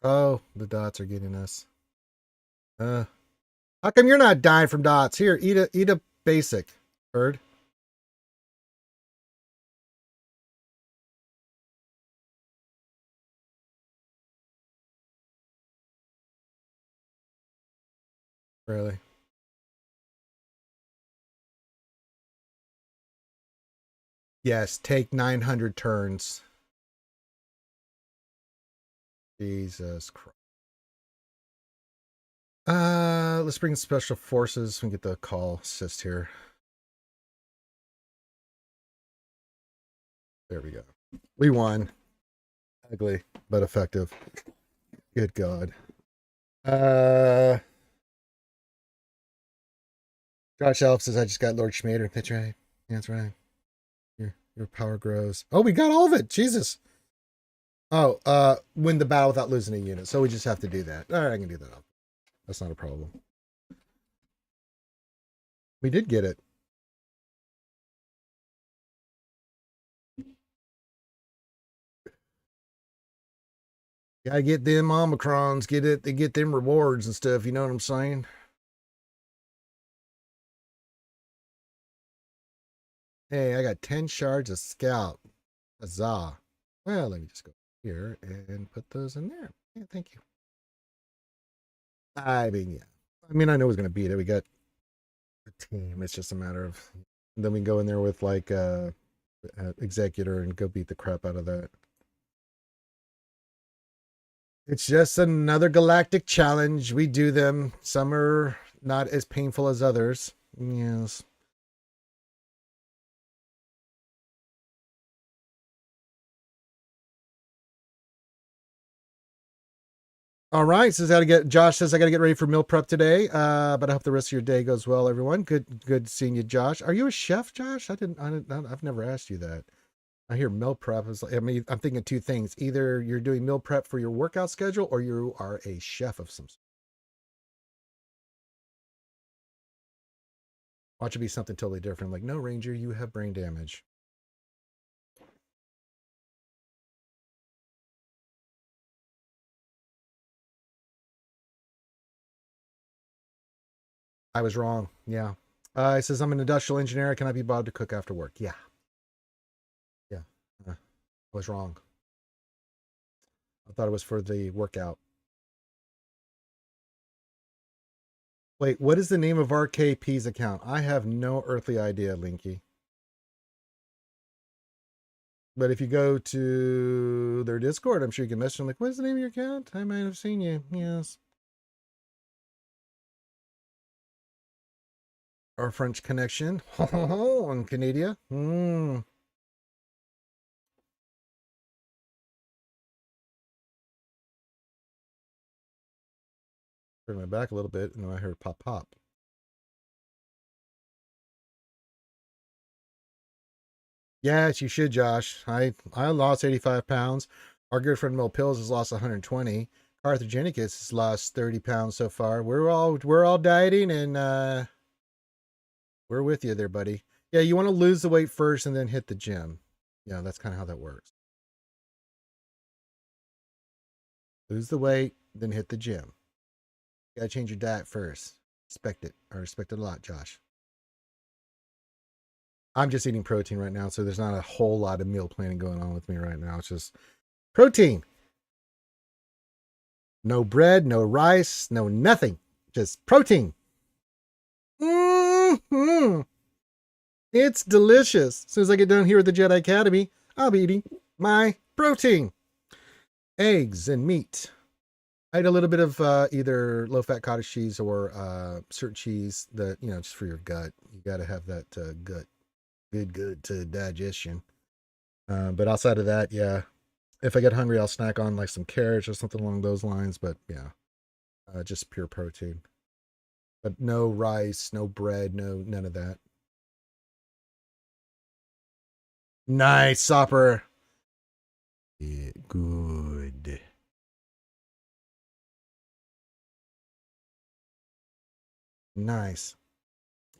Oh, the dots are getting us. How come you're not dying from dots? Here, eat a basic, Bird. Really? Yes, take 900 turns. Jesus Christ. Let's bring special forces and get the call assist here. There we go. We won. Ugly, but effective. Good God. Josh Elf says I just got Lord Schmader. That's right. Yeah, that's right. Your power grows. Oh, we got all of it. Jesus. Oh, win the battle without losing a unit. So we just have to do that. All right, I can do that. That's not a problem. We did get it. Gotta get them Omicrons, get it, they get them rewards and stuff, you know what I'm saying? Hey, I got 10 shards of scalp. Huzzah. Well, let me just go here and put those in there. Yeah, thank you. I mean, yeah. I mean, I know who's gonna beat it. We got a team. It's just a matter of then we go in there with like executor and go beat the crap out of that. It's just another galactic challenge. We do them. Some are not as painful as others. Yes. All right. Says how to get. Josh says I got to get ready for meal prep today. But I hope the rest of your day goes well, everyone. Good seeing you, Josh. Are you a chef, Josh? I've never asked you that. I hear meal prep is. I mean, I'm thinking two things. Either you're doing meal prep for your workout schedule, or you are a chef of some sort. Watch it be something totally different. Like, no, Ranger, you have brain damage. I was wrong. Yeah. It says I'm an industrial engineer. Can I be bothered to cook after work? Yeah. Yeah. I was wrong. I thought it was for the workout. Wait, what is the name of RKP's account? I have no earthly idea, Linky. But if you go to their Discord, I'm sure you can message them like, what's the name of your account? I might have seen you. Yes. Our French connection. On Canada. Turn my back a little bit, and then I heard pop pop. Yes, you should, Josh. I lost 85 pounds. Our good friend Mel Pills has lost 120. Carthagenicus has lost 30 pounds so far. We're all dieting, and we're with you there, buddy. Yeah, you want to lose the weight first and then hit the gym. Yeah, that's kind of how that works. Lose the weight, then hit the gym. You gotta change your diet first. Respect it. I respect it a lot, Josh. I'm just eating protein right now, so there's not a whole lot of meal planning going on with me right now. It's just protein. No bread, no rice, no nothing. Just protein. Mm-hmm. It's delicious. As soon as I get done here at the Jedi Academy, I'll be eating my protein. Eggs and meat. I had a little bit of either low-fat cottage cheese or certain cheese that, just for your gut. You got to have that gut, good to digestion. But outside of that, yeah, if I get hungry, I'll snack on like some carrots or something along those lines. But yeah, just pure protein. But no rice, no bread, none of that. Nice, Sopper. Yeah, good. Nice.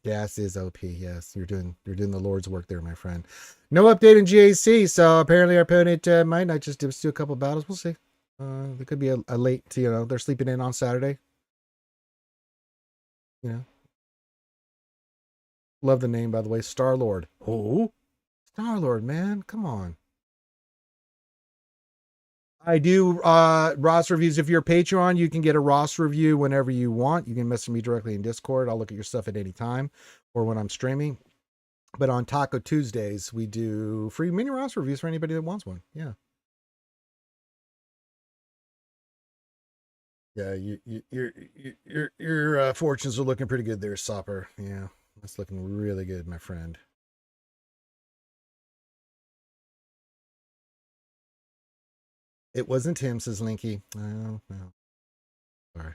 Gas is OP. Yes, you're doing the Lord's work there, my friend. No update in GAC, so apparently our opponent might not just do a couple battles. We'll see. There could be a late, they're sleeping in on Saturday. You know, love the name by the way, Star Lord. Oh, Star Lord, man, come on. I do Ross reviews. If you're a Patreon, you can get a Ross review whenever you want. You can message me directly in Discord. I'll look at your stuff at any time or when I'm streaming. But on Taco Tuesdays, we do free mini Ross reviews for anybody that wants one. Yeah. Yeah, your fortunes are looking pretty good there, Sopper. Yeah, that's looking really good, my friend. It wasn't him, says Linky. Oh, no. Sorry.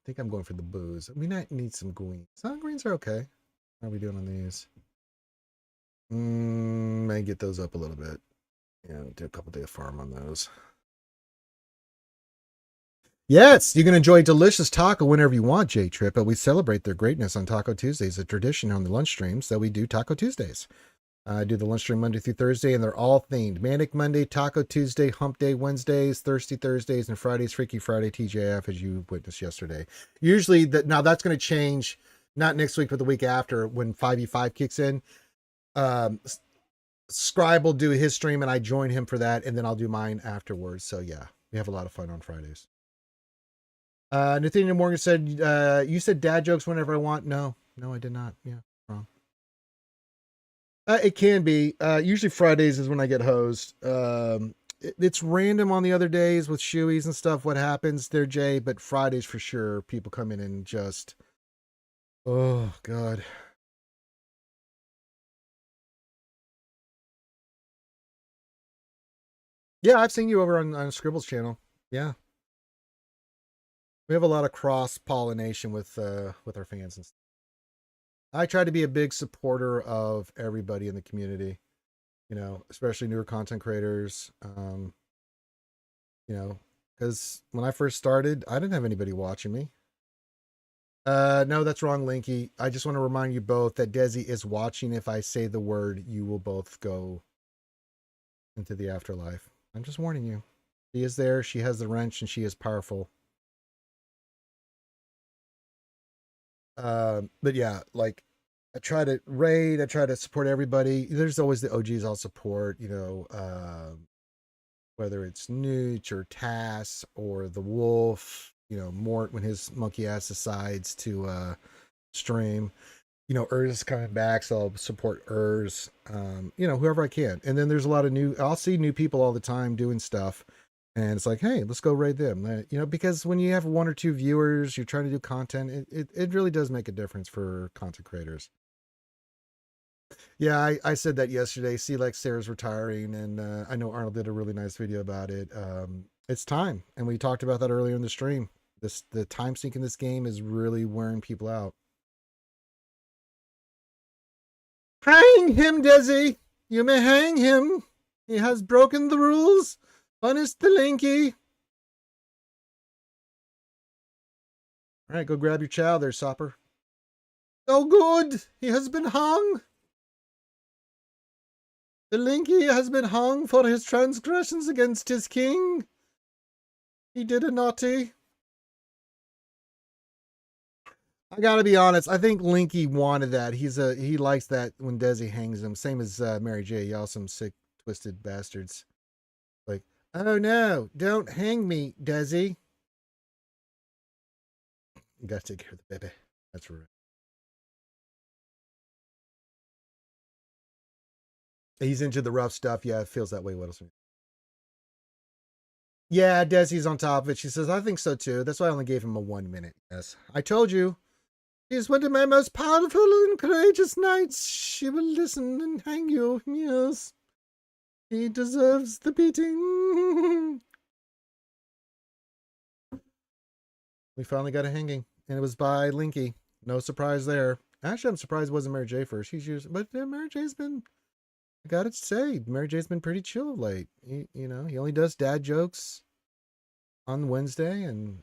think I'm going for the booze. We might need some greens. Some greens are okay. How are we doing on these? May get those up a little bit. Yeah, do a couple day of farm on those. Yes, you can enjoy delicious taco whenever you want, J Trip, but we celebrate their greatness on Taco Tuesdays, a tradition on the lunch streams that we do Taco Tuesdays. I do the lunch stream Monday through Thursday, and they're all themed. Manic Monday, Taco Tuesday, Hump Day Wednesdays, Thirsty Thursdays, and Fridays, Freaky Friday, TJF, as you witnessed yesterday. Usually, now that's going to change, not next week, but the week after when 5v5 kicks in. Scribe will do his stream, and I join him for that, and then I'll do mine afterwards. So, yeah, we have a lot of fun on Fridays. Nathaniel Morgan said, you said dad jokes whenever I want. No, I did not. Yeah, wrong. It can be. Usually Fridays is when I get hosed. It's random on the other days with shoeies and stuff. What happens there, Jay? But Fridays for sure, people come in and just, oh God. Yeah, I've seen you over on Scribble's channel. Yeah, we have a lot of cross pollination with our fans and stuff. I try to be a big supporter of everybody in the community. You know, especially newer content creators. You know, because when I first started, I didn't have anybody watching me. No, that's wrong, Linky. I just want to remind you both that Desi is watching. If I say the word, you will both go into the afterlife. I'm just warning you. She is there. She has the wrench, and she is powerful. But yeah, like I try to raid. I try to support everybody. There's always the OGs I'll support. You know, whether it's Nooch or Tass or the Wolf. You know, Mort when his monkey ass decides to stream. You know, is coming back, so I'll support you know, whoever I can. And then there's a lot of I'll see new people all the time doing stuff. And it's like, hey, let's go raid them. You know, because when you have one or two viewers, you're trying to do content, it really does make a difference for content creators. Yeah, I said that yesterday. See, like Sarah's retiring, and I know Arnold did a really nice video about it. It's time, and we talked about that earlier in the stream. The time sink in this game is really wearing people out. Hang him, Desi. You may hang him. He has broken the rules. Punish the Linky. All right, go grab your chow there, Sopper. Oh, good. He has been hung. The Linky has been hung for his transgressions against his king. He did a naughty. I gotta be honest. I think Linky wanted that. He likes that when Desi hangs him. Same as Mary J. Y'all some sick, twisted bastards. Like, oh no, don't hang me, Desi. You gotta take care of the baby. That's right. He's into the rough stuff. Yeah, it feels that way, Whittleson. Yeah, Desi's on top of it. She says, I think so too. That's why I only gave him a 1 minute. Yes. I told you. He's one of my most powerful and courageous knights. She will listen and hang you. Yes. He deserves the beating. We finally got a hanging, and it was by Linky. No surprise there. Actually, I'm surprised it wasn't Mary J first. She's usually, but Mary J's been, I gotta say, Mary J's been pretty chill of late. You know, he only does dad jokes on Wednesday, and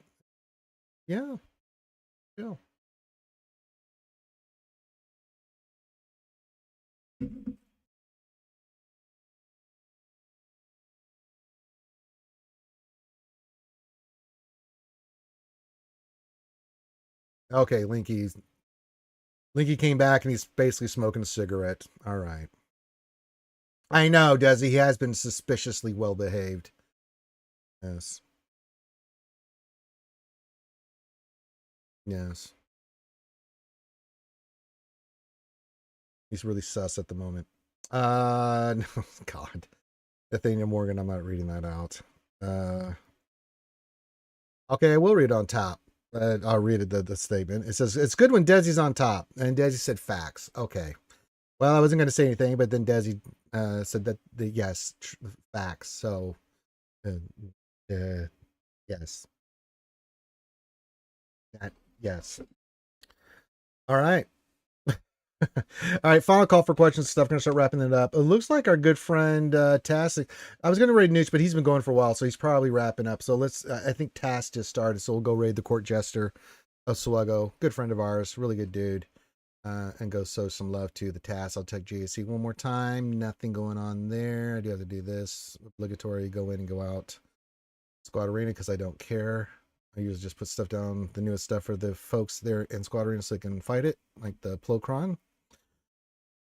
yeah, chill. Okay, Linky came back and he's basically smoking a cigarette. All right. I know, Desi. He has been suspiciously well behaved. Yes. Yes. He's really sus at the moment. No, God. Nathaniel Morgan, I'm not reading that out. Okay, I will read it on top. I'll read it, the statement. It says, it's good when Desi's on top. And Desi said facts. Okay. Well, I wasn't going to say anything, but then Desi said that, yes, facts. So, yes. Yes. All right. All right, final call for questions and stuff. Gonna start wrapping it up. It looks like our good friend Tass. I was gonna raid Nooch, but he's been going for a while, so he's probably wrapping up. So let's. I think Tass just started, so we'll go raid the court jester of SWGOH. Good friend of ours, really good dude. And go show some love to the Tass. I'll check JSC one more time. Nothing going on there. I do have to do this. Obligatory. Go in and go out. Squad Arena because I don't care. I usually just put stuff down, the newest stuff for the folks there in Squad Arena so they can fight it, like the Plocron.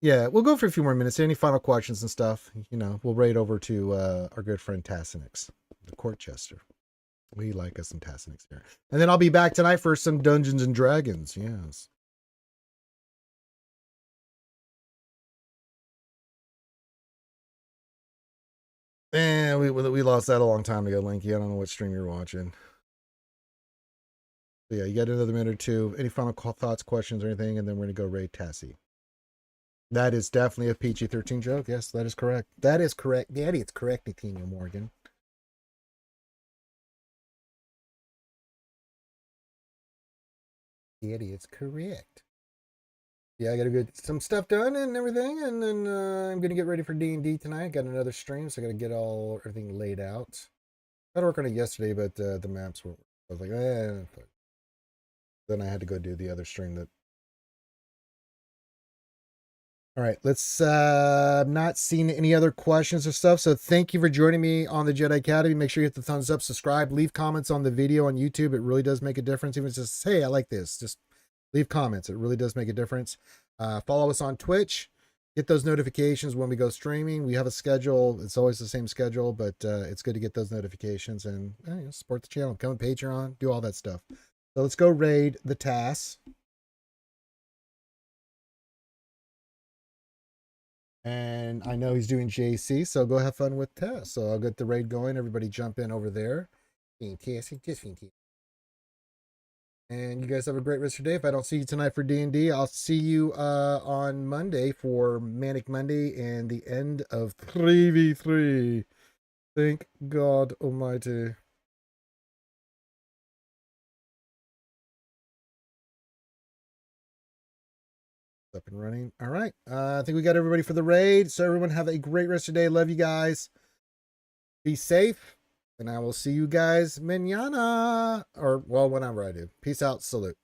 Yeah, we'll go for a few more minutes. Any final questions and stuff, we'll raid over to our good friend Tassinix, the court jester. We like us some Tassinix here. And then I'll be back tonight for some Dungeons and Dragons. Yes. Man, we lost that a long time ago, Linky. I don't know what stream you're watching. But yeah, you got another minute or two. Any final thoughts, questions, or anything? And then we're going to go raid Tassie. That is definitely a PG-13 joke. Yes, that is correct. That is correct. Daddy, it's correct, Nathaniel Morgan. Daddy, it's correct. Yeah, I got to get some stuff done and everything, and then I'm going to get ready for D&D tonight. Got another stream, so I got to get everything laid out. I had to work on it yesterday, but the maps were, I was like, Then I had to go do the other stream that. All right, let's not seeing any other questions or stuff. So thank you for joining me on the Jedi Academy. Make sure you hit the thumbs up, subscribe, leave comments on the video on YouTube. It really does make a difference. Even just, hey, I like this. Just leave comments. It really does make a difference. Follow us on Twitch. Get those notifications when we go streaming. We have a schedule. It's always the same schedule, but it's good to get those notifications and support the channel. Come on Patreon, do all that stuff. So let's go raid the TAS. And I know he's doing JC, so go have fun with Tess. So I'll get the raid going. Everybody jump in over there. Fantastic, just fantastic. And you guys have a great rest of your day. If I don't see you tonight for D&D, I'll see you on Monday for Manic Monday and the end of 3v3. Thank God Almighty. Up and running. All right. I think we got everybody for the raid. So everyone have a great rest of your day. Love you guys. Be safe. And I will see you guys mañana. Or, well, whenever I do. Peace out. Salute.